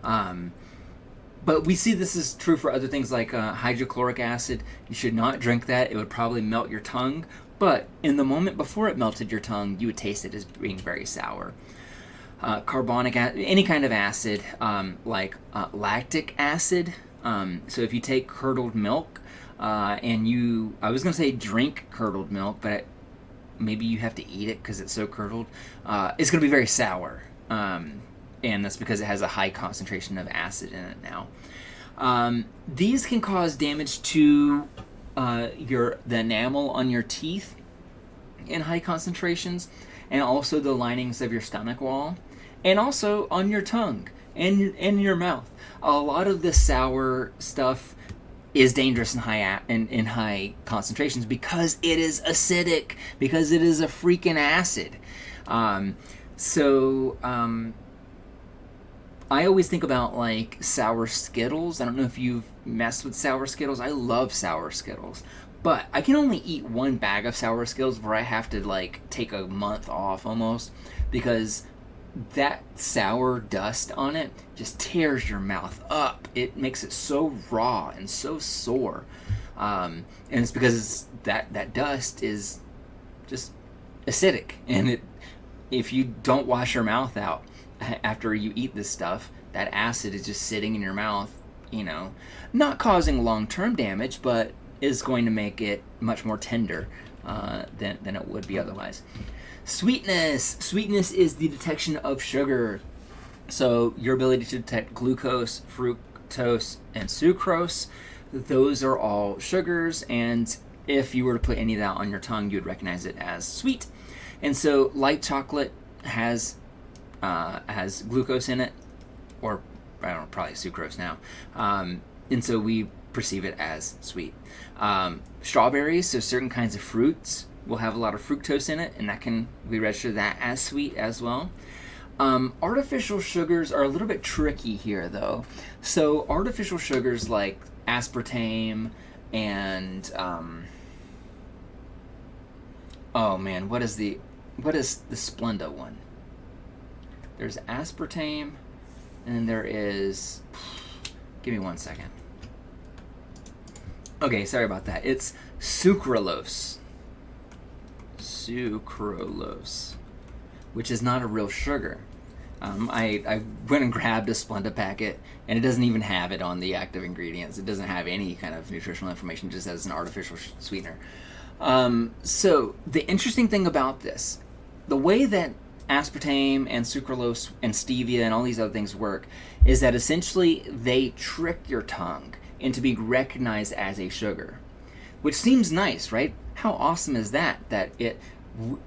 But we see this is true for other things like hydrochloric acid. You should not drink that. It would probably melt your tongue. But in the moment before it melted your tongue, you would taste it as being very sour. Carbonic acid, any kind of acid, like lactic acid. So if you take curdled milk and I was going to say drink curdled milk, but maybe you have to eat it because it's so curdled. It's going to be very sour. And that's because it has a high concentration of acid in it now. These can cause damage to the enamel on your teeth in high concentrations, and also the linings of your stomach wall, and also on your tongue and in your mouth. A lot of the sour stuff is dangerous in high concentrations because it is acidic, because it is a freaking acid. I always think about sour Skittles. I don't know if you've messed with sour Skittles. I love sour Skittles, But I can only eat one bag of sour Skittles where I have to like take a month off almost, because that sour dust on it just tears your mouth up. It makes it so raw and so sore, and it's because that dust is just acidic, and if you don't wash your mouth out after you eat this stuff, that acid is just sitting in your mouth, not causing long-term damage, but is going to make it much more tender than it would be otherwise. Sweetness. Sweetness is the detection of sugar. So your ability to detect glucose, fructose, and sucrose, those are all sugars, and if you were to put any of that on your tongue, you would recognize it as sweet. And so light chocolate has glucose in it, or I don't know, probably sucrose now. And so we perceive it as sweet. Strawberries, so certain kinds of fruits will have a lot of fructose in it, and we register that as sweet as well. Artificial sugars are a little bit tricky here, though. So artificial sugars like aspartame and what is the Splenda one? There's aspartame, and there is. Give me 1 second. Okay, sorry about that. It's sucralose. Sucralose, which is not a real sugar. I went and grabbed a Splenda packet, and it doesn't even have it on the active ingredients. It doesn't have any kind of nutritional information, just as an artificial sweetener. So the interesting thing about this, the way that aspartame and sucralose and stevia and all these other things work, is that essentially they trick your tongue into being recognized as a sugar, which seems nice, right? How awesome is that? That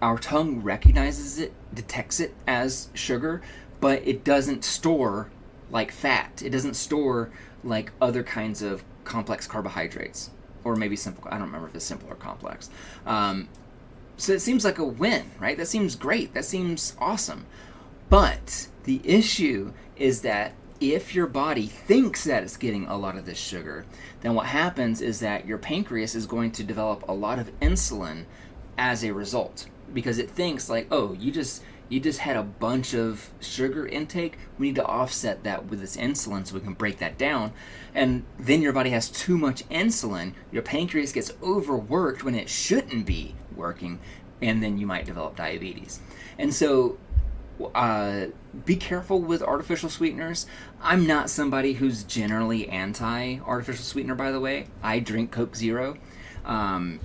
our tongue recognizes it, detects it as sugar, but it doesn't store like fat. It doesn't store like other kinds of complex carbohydrates, or maybe simple. I don't remember if it's simple or complex. So it seems like a win, right? That seems great. That seems awesome. But the issue is that if your body thinks that it's getting a lot of this sugar, then what happens is that your pancreas is going to develop a lot of insulin as a result, because it thinks like, oh, you just had a bunch of sugar intake. We need to offset that with this insulin so we can break that down. And then your body has too much insulin. Your pancreas gets overworked when it shouldn't be working, and then you might develop diabetes. And so be careful with artificial sweeteners. I'm not somebody who's generally anti-artificial sweetener, by the way. I drink Coke Zero. And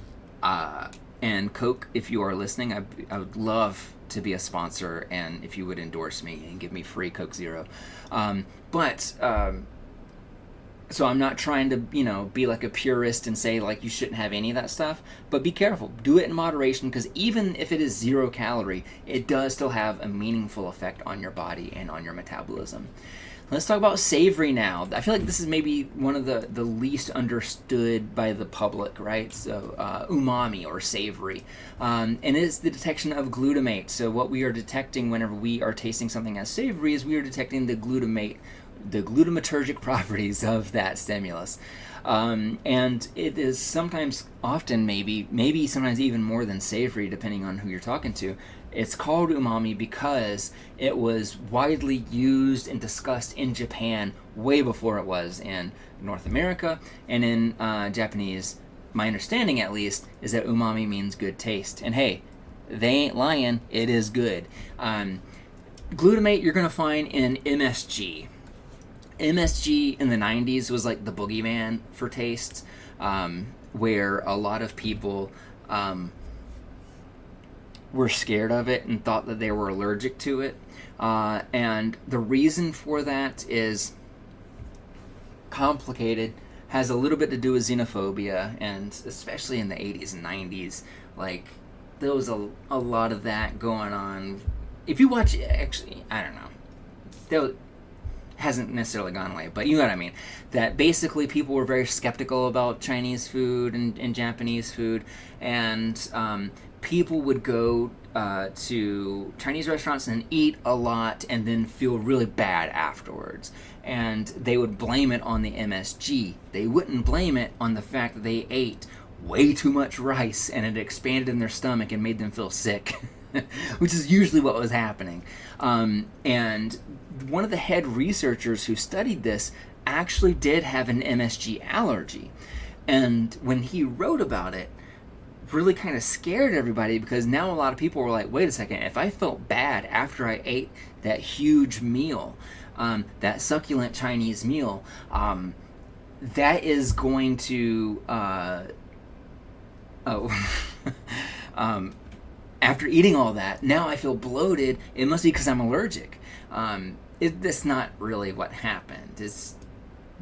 Coke, if you are listening, I would love to be a sponsor, and if you would endorse me and give me free Coke Zero. So I'm not trying to, be like a purist and say like you shouldn't have any of that stuff, but be careful. Do it in moderation, because even if it is 0 calorie, it does still have a meaningful effect on your body and on your metabolism. Let's talk about savory now. I feel like this is maybe one of the least understood by the public, right? So umami, or savory. And it's the detection of glutamate. So what we are detecting whenever we are tasting something as savory is we are detecting the glutamatergic properties of that stimulus. And it is sometimes, often maybe sometimes even more than savory, depending on who you're talking to. It's called umami because it was widely used and discussed in Japan way before it was in North America. And in Japanese, my understanding at least, is that umami means good taste. And hey, they ain't lying, it is good. Glutamate you're going to find in MSG. MSG in the 90s was like the boogeyman for tastes, where a lot of people were scared of it and thought that they were allergic to it. And the reason for that is complicated, has a little bit to do with xenophobia, and especially in the 80s and 90s, like there was a lot of that going on. If you watch, actually, I don't know, hasn't necessarily gone away, but you know what I mean, that basically people were very skeptical about Chinese food and Japanese food, and people would go to Chinese restaurants and eat a lot and then feel really bad afterwards, and they would blame it on the MSG. They wouldn't blame it on the fact that they ate way too much rice and it expanded in their stomach and made them feel sick, which is usually what was happening. And one of the head researchers who studied this actually did have an MSG allergy. And when he wrote about it, really kind of scared everybody, because now a lot of people were like, wait a second, if I felt bad after I ate that huge meal, that succulent Chinese meal, that is going to, after eating all that, now I feel bloated, it must be because I'm allergic. That's not really what happened.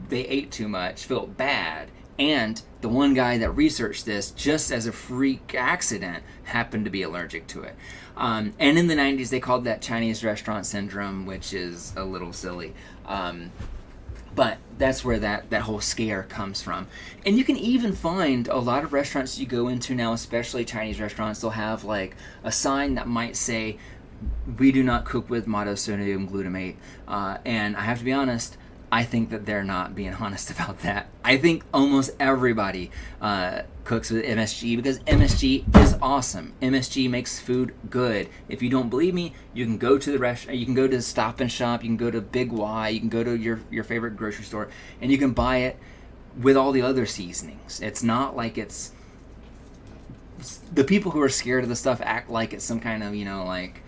They ate too much, felt bad, and the one guy that researched this, just as a freak accident, happened to be allergic to it. And in the 90s, they called that Chinese restaurant syndrome, which is a little silly. But that's where that whole scare comes from. And you can even find a lot of restaurants you go into now, especially Chinese restaurants, they'll have like a sign that might say, we do not cook with monosodium glutamate. And I have to be honest, I think that they're not being honest about that. I think almost everybody cooks with MSG because MSG is awesome. MSG makes food good. If you don't believe me, you can go to the restaurant, you can go to Stop and Shop, you can go to Big Y, you can go to your favorite grocery store, and you can buy it with all the other seasonings. It's not like it's the people who are scared of the stuff act like it's some kind of, like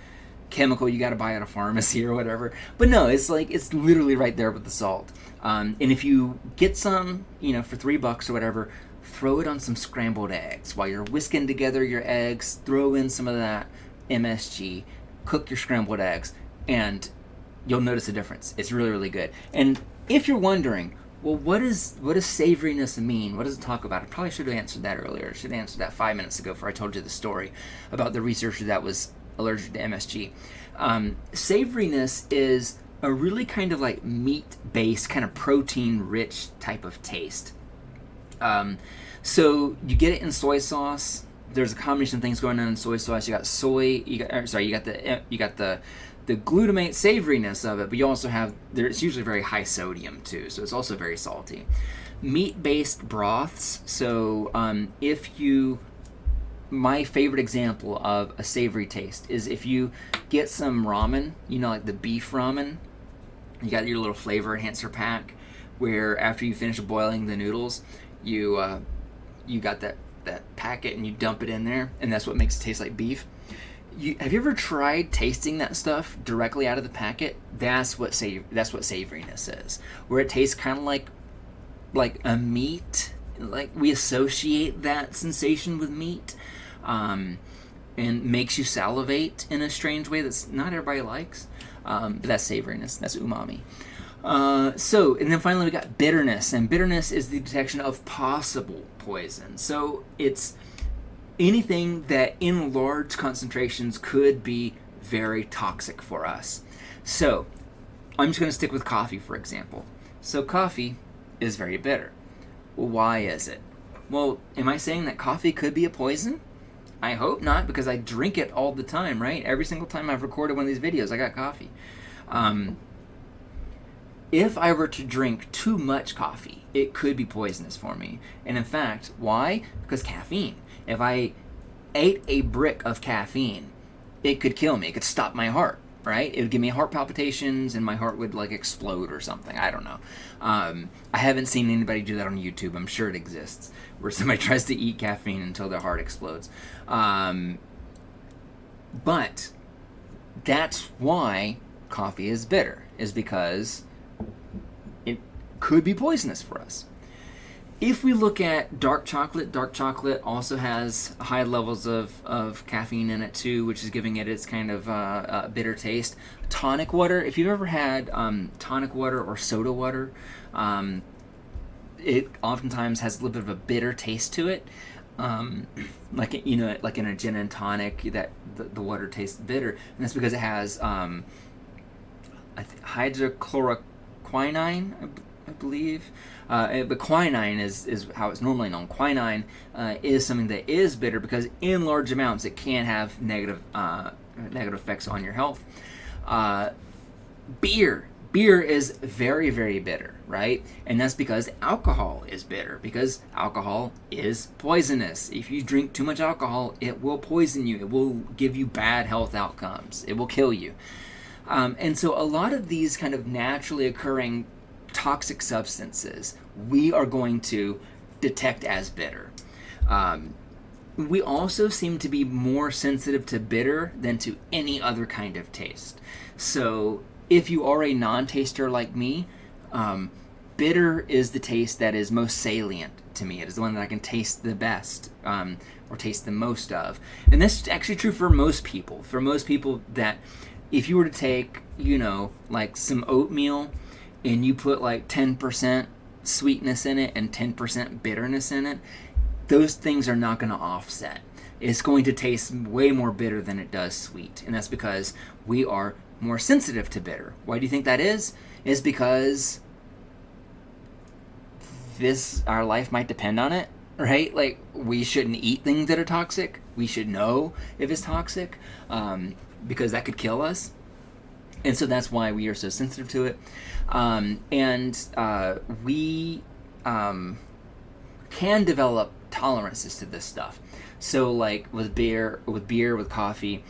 chemical you got to buy at a pharmacy or whatever, but no, it's literally right there with the salt. And if you get some, for $3 or whatever, throw it on some scrambled eggs while you're whisking together your eggs. Throw in some of that MSG, cook your scrambled eggs, and you'll notice a difference. It's really, really good. And if you're wondering, well, what does savoriness mean? What does it talk about? I probably should have answered that earlier. I should have answered that 5 minutes ago before I told you the story about the researcher that was allergic to MSG. Savoriness is a really kind of like meat-based, kind of protein-rich type of taste. So you get it in soy sauce. There's a combination of things going on in soy sauce. You got soy. You got the glutamate savoriness of it, but you also have it's usually very high sodium too, so it's also very salty. Meat-based broths. So my favorite example of a savory taste is if you get some ramen, like the beef ramen, you got your little flavor enhancer pack, where after you finish boiling the noodles, you got that packet and you dump it in there, and that's what makes it taste like beef. Have you ever tried tasting that stuff directly out of the packet? That's what savoriness is, where it tastes kind of like a meat. Like we associate that sensation with meat, and makes you salivate in a strange way that's not everybody likes. But that's savoriness. That's umami. And then finally we got bitterness, and bitterness is the detection of possible poison. So it's anything that in large concentrations could be very toxic for us. So I'm just going to stick with coffee, for example. So coffee is very bitter. Well, why is it? Well, am I saying that coffee could be a poison? I hope not, because I drink it all the time, right? Every single time I've recorded one of these videos, I got coffee. If I were to drink too much coffee, it could be poisonous for me. And in fact, why? Because caffeine. If I ate a brick of caffeine, it could kill me. It could stop my heart, right? It would give me heart palpitations and my heart would explode or something. I don't know. I haven't seen anybody do that on YouTube. I'm sure it exists, where somebody tries to eat caffeine until their heart explodes. But that's why coffee is bitter, is because it could be poisonous for us. If we look at dark chocolate also has high levels of caffeine in it too, which is giving it its kind of bitter taste. Tonic water, if you've ever had tonic water or soda water, it oftentimes has a little bit of a bitter taste to it. Like in a gin and tonic, that the water tastes bitter, and that's because it has hydrochloroquinine, I believe. But quinine is how it's normally known. Quinine is something that is bitter because in large amounts it can have negative effects on your health. Beer Beer is very, very bitter, right? And that's because alcohol is bitter, because alcohol is poisonous. If you drink too much alcohol, it will poison you. It will give you bad health outcomes. It will kill you. And so a lot of these kind of naturally occurring toxic substances we are going to detect as bitter. We also seem to be more sensitive to bitter than to any other kind of taste. So if you are a non-taster like me, bitter is the taste that is most salient to me. It is the one that I can taste the best, or taste the most of. And that's actually true for most people. For most people, that if you were to take, like some oatmeal and you put like 10% sweetness in it and 10% bitterness in it, those things are not going to offset. It's going to taste way more bitter than it does sweet. And that's because we are more sensitive to bitter. Why do you think that is? Is because our life might depend on it, right? Like, we shouldn't eat things that are toxic. We should know if it's toxic, because that could kill us. And so that's why we are so sensitive to it. We can develop tolerances to this stuff. So like with beer, with coffee,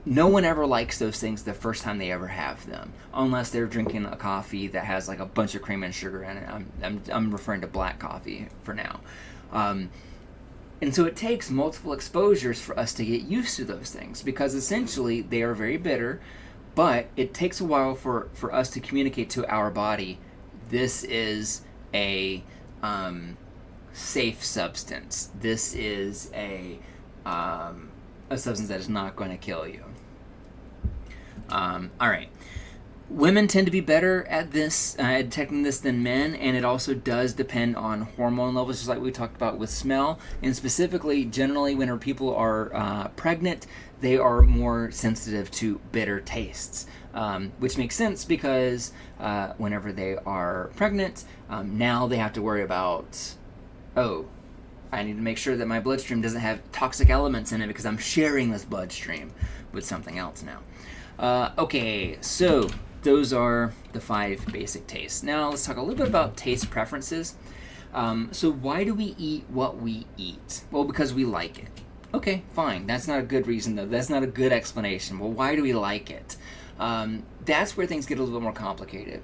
no one ever likes those things the first time they ever have them, unless they're drinking a coffee that has like a bunch of cream and sugar in it. I'm referring to black coffee for now. And so it takes multiple exposures for us to get used to those things, because essentially they are very bitter, but it takes a while for us to communicate to our body, this is a safe substance. This is a substance that is not going to kill you. All right. Women tend to be better at this, at detecting this than men, and it also does depend on hormone levels, just like we talked about with smell. And specifically, generally, when people are pregnant, they are more sensitive to bitter tastes, which makes sense because whenever they are pregnant, now they have to worry about, I need to make sure that my bloodstream doesn't have toxic elements in it because I'm sharing this bloodstream with something else now. Okay, so those are the 5 basic tastes. Now let's talk a little bit about taste preferences. So why do we eat what we eat? Well, because we like it. Okay, fine. That's not a good reason, though. That's not a good explanation. Well, why do we like it? That's where things get a little bit more complicated.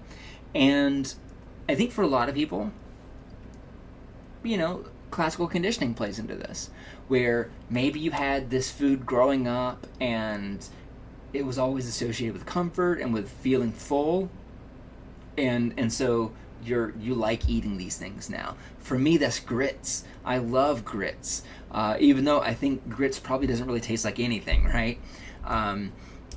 And I think for a lot of people, classical conditioning plays into this, where maybe you had this food growing up and it was always associated with comfort and with feeling full, and so you like eating these things now. For me, that's grits. I love grits, even though I think grits probably doesn't really taste like anything, right?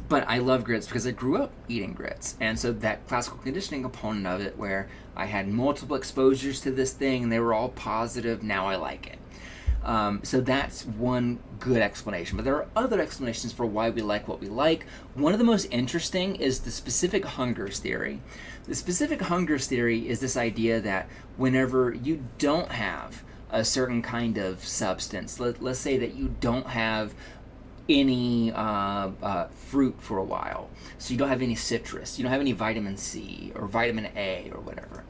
But I love grits because I grew up eating grits, and so that classical conditioning component of it, where I had multiple exposures to this thing and they were all positive, now I like it. So that's one good explanation. But there are other explanations for why we like what we like. One of the most interesting is the specific hungers theory. The specific hungers theory is this idea that whenever you don't have a certain kind of substance, let's say that you don't have any fruit for a while, so you don't have any citrus, you don't have any vitamin C or vitamin A or whatever,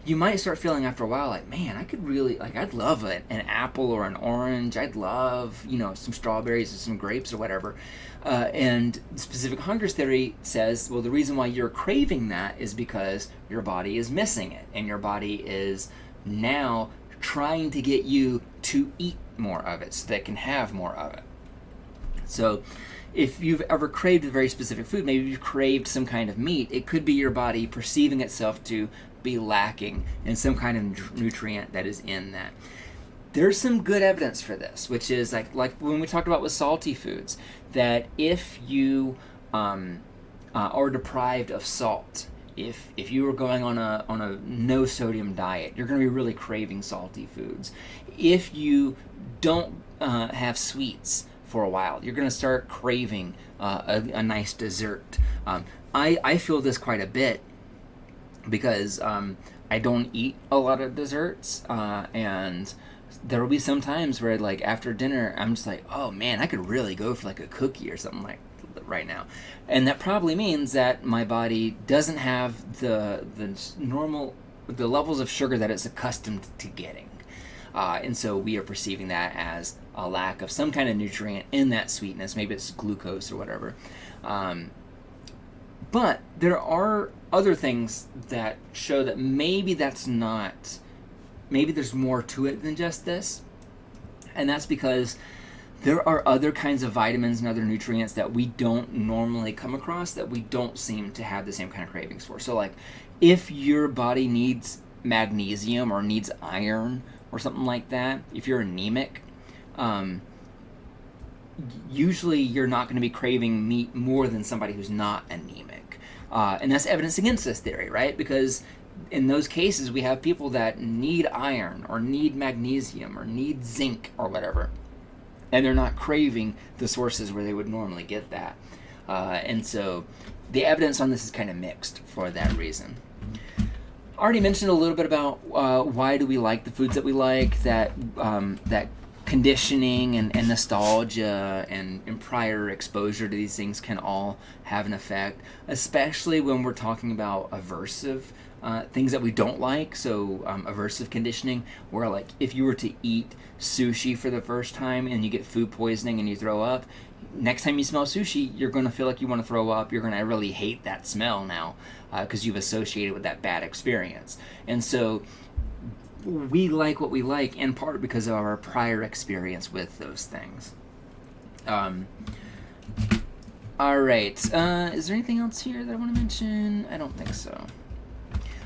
you might start feeling after a while like, man, I could really, I'd love an apple or an orange. I'd love, some strawberries or some grapes or whatever. And specific hungers theory says, well, the reason why you're craving that is because your body is missing it, and your body is now trying to get you to eat more of it so that it can have more of it. So if you've ever craved a very specific food, maybe you've craved some kind of meat, it could be your body perceiving itself to be lacking in some kind of nutrient that is in that. There's some good evidence for this, which is like when we talked about with salty foods, that if you are deprived of salt, if you were going on a no sodium diet, you're going to be really craving salty foods. If you don't have sweets for a while, you're going to start craving a nice dessert. I feel this quite a bit because I don't eat a lot of desserts, and there will be some times where after dinner I'm just like, oh man, I could really go for a cookie or something right now. And that probably means that my body doesn't have the levels of sugar that it's accustomed to getting. And so we are perceiving that as a lack of some kind of nutrient in that sweetness. Maybe it's glucose or whatever. But there are other things that show that maybe there's more to it than just this. And that's because there are other kinds of vitamins and other nutrients that we don't normally come across, that we don't seem to have the same kind of cravings for. So like if your body needs magnesium or needs iron or something like that, if you're anemic, usually you're not going to be craving meat more than somebody who's not anemic. And that's evidence against this theory, right? Because in those cases, we have people that need iron or need magnesium or need zinc or whatever, and they're not craving the sources where they would normally get that. And so the evidence on this is kind of mixed for that reason. I already mentioned a little bit about why do we like the foods that we like, that conditioning and nostalgia and prior exposure to these things can all have an effect, especially when we're talking about aversive things that we don't like. So aversive conditioning, where like if you were to eat sushi for the first time and you get food poisoning and you throw up, next time you smell sushi, you're going to feel like you want to throw up. You're going to really hate that smell now because you've associated with that bad experience. And so we like what we like in part because of our prior experience with those things. All right. Is there anything else here that I want to mention? I don't think so.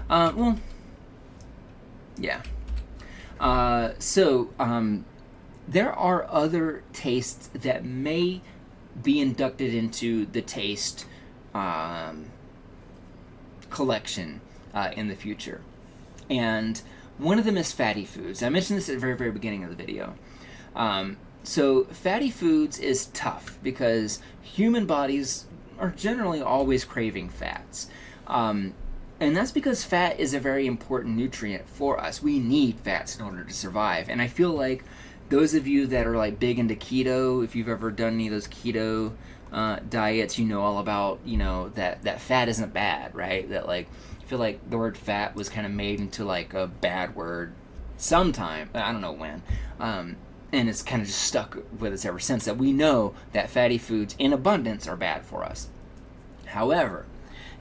Well, yeah. There are other tastes that may be inducted into the taste collection in the future. And one of them is fatty foods. I mentioned this at the very, very beginning of the video. So fatty foods is tough because human bodies are generally always craving fats. And that's because fat is a very important nutrient for us. We need fats in order to survive. And I feel like those of you that are like big into keto, if you've ever done any of those keto diets, you know all about, that fat isn't bad, right? That like, I feel like the word fat was kind of made into like a bad word sometime, I don't know when. And it's kind of just stuck with us ever since, that we know that fatty foods in abundance are bad for us. However,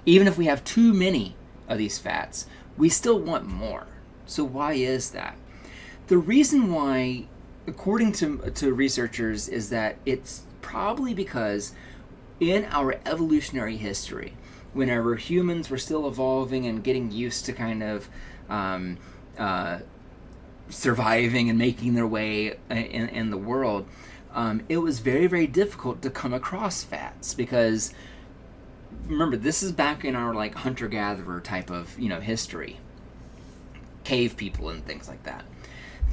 even if we have too many of these fats, we still want more. So why is that? The reason why, according to researchers, is that it's probably because in our evolutionary history, whenever humans were still evolving and getting used to kind of surviving and making their way in the world, it was very, very difficult to come across fats because, remember, this is back in our like hunter-gatherer type of history, cave people and things like that.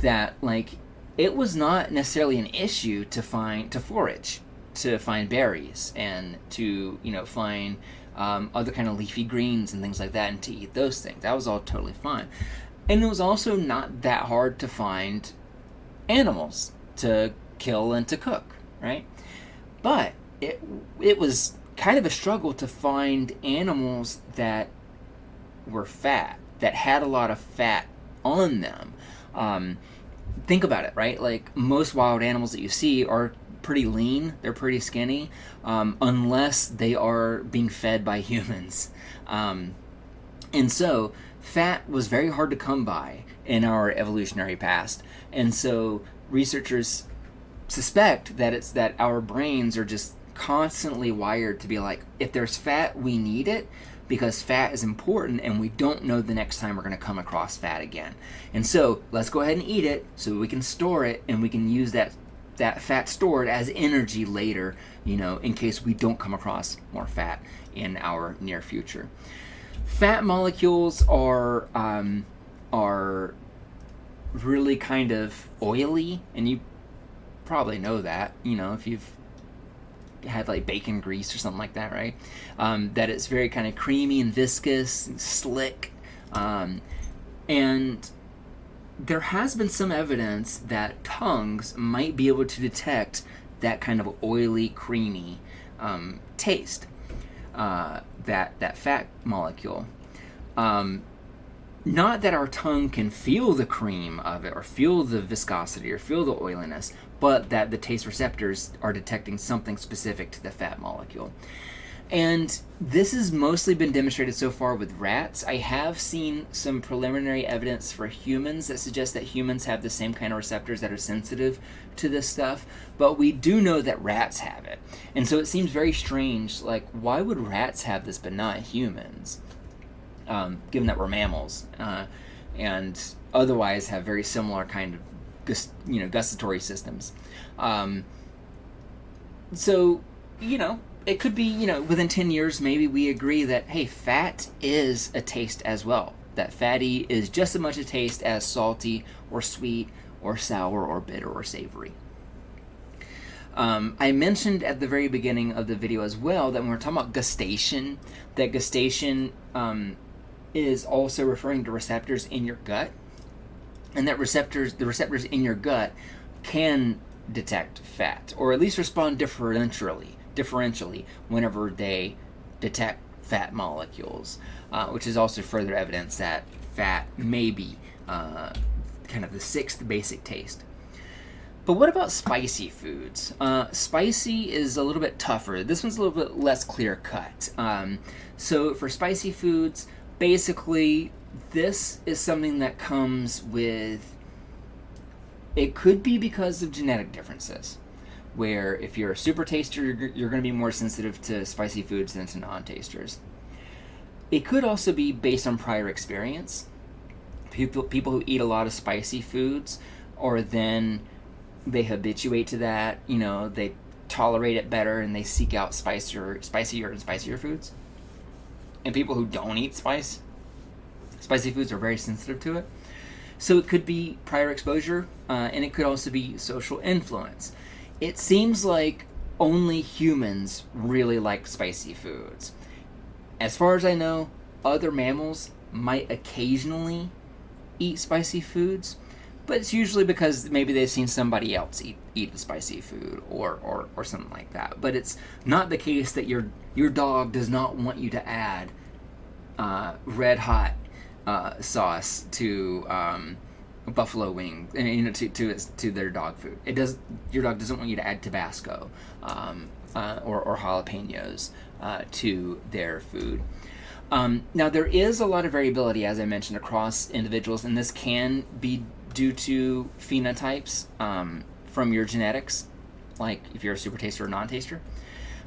That like it was not necessarily an issue to forage, to find berries and to find other kind of leafy greens and things like that, and to eat those things. That was all totally fine. And it was also not that hard to find animals to kill and to cook, right? But it was kind of a struggle to find animals that were fat, that had a lot of fat on them. Think about it, right? Like most wild animals that you see are pretty lean, they're pretty skinny, unless they are being fed by humans. And so fat was very hard to come by in our evolutionary past. And so researchers suspect that it's that our brains are just constantly wired to be like, if there's fat, we need it, because fat is important and we don't know the next time we're going to come across fat again. And so let's go ahead and eat it so we can store it and we can use that fat stored as energy later, in case we don't come across more fat in our near future. Fat molecules are really kind of oily, and you probably know that, if you've had like bacon grease or something like that, right? That it's very kind of creamy and viscous and slick. And there has been some evidence that tongues might be able to detect that kind of oily, creamy taste that fat molecule. Not that our tongue can feel the cream of it or feel the viscosity or feel the oiliness, but that the taste receptors are detecting something specific to the fat molecule. And this has mostly been demonstrated so far with rats. I have seen some preliminary evidence for humans that suggests that humans have the same kind of receptors that are sensitive to this stuff, but we do know that rats have it. And so it seems very strange, like, why would rats have this but not humans? Given that we're mammals, and otherwise have very similar kind of gustatory systems. So, it could be, within 10 years, maybe we agree that, hey, fat is a taste as well. That fatty is just as much a taste as salty or sweet or sour or bitter or savory. I mentioned at the very beginning of the video as well that when we're talking about gustation, that gustation is also referring to receptors in your gut, and that the receptors in your gut can detect fat, or at least respond differentially whenever they detect fat molecules, which is also further evidence that fat may be kind of the sixth basic taste. But what about spicy foods? Spicy is a little bit tougher. This one's a little bit less clear cut. So for spicy foods, basically, this is something that comes with, it could be because of genetic differences, where if you're a super taster, you're going to be more sensitive to spicy foods than to non-tasters. It could also be based on prior experience. People who eat a lot of spicy foods, or then they habituate to that, they tolerate it better and they seek out spicier and spicier foods. And people who don't eat spicy foods are very sensitive to it. So it could be prior exposure, and it could also be social influence. It seems like only humans really like spicy foods. As far as I know, other mammals might occasionally eat spicy foods, but it's usually because maybe they've seen somebody else eat the spicy food or something like that. But it's not the case that your dog does not want you to add red hot sauce to buffalo wing, to their dog food. Your dog doesn't want you to add Tabasco or jalapenos to their food. Now there is a lot of variability, as I mentioned, across individuals, and this can be due to phenotypes from your genetics, like if you're a super taster or non-taster.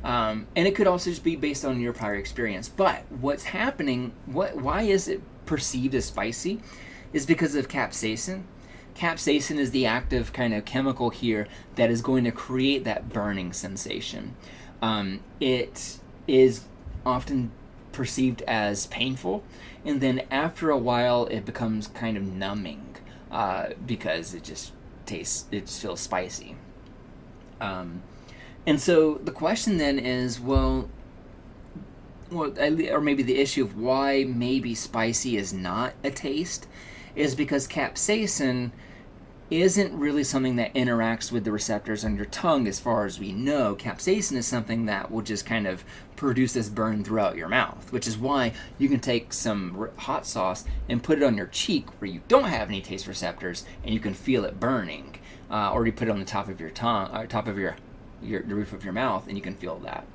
And it could also just be based on your prior experience. But what's happening, why is it perceived as spicy, is because of capsaicin. Capsaicin is the active kind of chemical here that is going to create that burning sensation. It is often perceived as painful, and then after a while it becomes kind of numbing because it just feels spicy. And so the question then is, or maybe the issue of why maybe spicy is not a taste is because capsaicin isn't really something that interacts with the receptors on your tongue as far as we know. Capsaicin is something that will just kind of produce this burn throughout your mouth, which is why you can take some hot sauce and put it on your cheek where you don't have any taste receptors and you can feel it burning, or you put it on the top of your tongue, or top of the roof of your mouth, and you can feel that.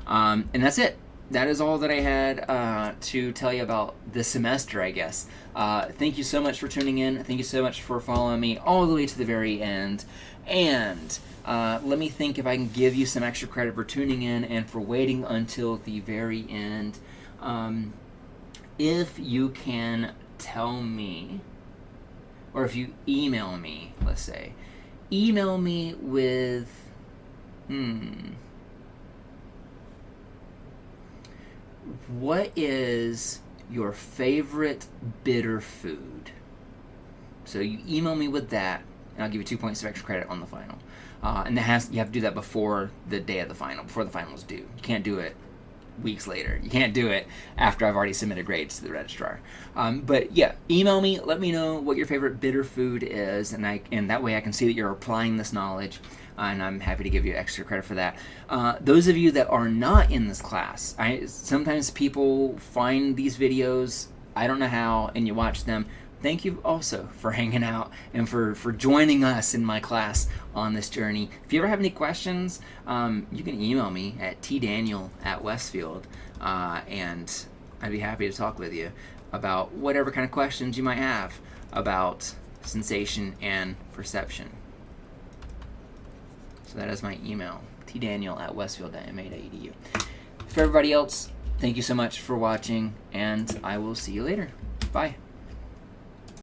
And that's it. That is all that I had to tell you about this semester, I guess. Thank you so much for tuning in. Thank you so much for following me all the way to the very end. And let me think if I can give you some extra credit for tuning in and for waiting until the very end. If you can tell me, or if you email me, let's say, email me with, what is your favorite bitter food? So you email me with that, and I'll give you 2 points of extra credit on the final. And you have to do that before the day of the final, before the final is due. You can't do it weeks later. You can't do it after I've already submitted grades to the registrar. But yeah, email me. Let me know what your favorite bitter food is, and that way I can see that you're applying this knowledge. and I'm happy to give you extra credit for that. Those of you that are not in this class, sometimes people find these videos, I don't know how, and you watch them. Thank you also for hanging out and for joining us in my class on this journey. If you ever have any questions, you can email me at tdaniel@westfield, and I'd be happy to talk with you about whatever kind of questions you might have about sensation and perception. So that is my email, tdaniel@westfield.ma.edu. For everybody else, thank you so much for watching, and I will see you later. Bye.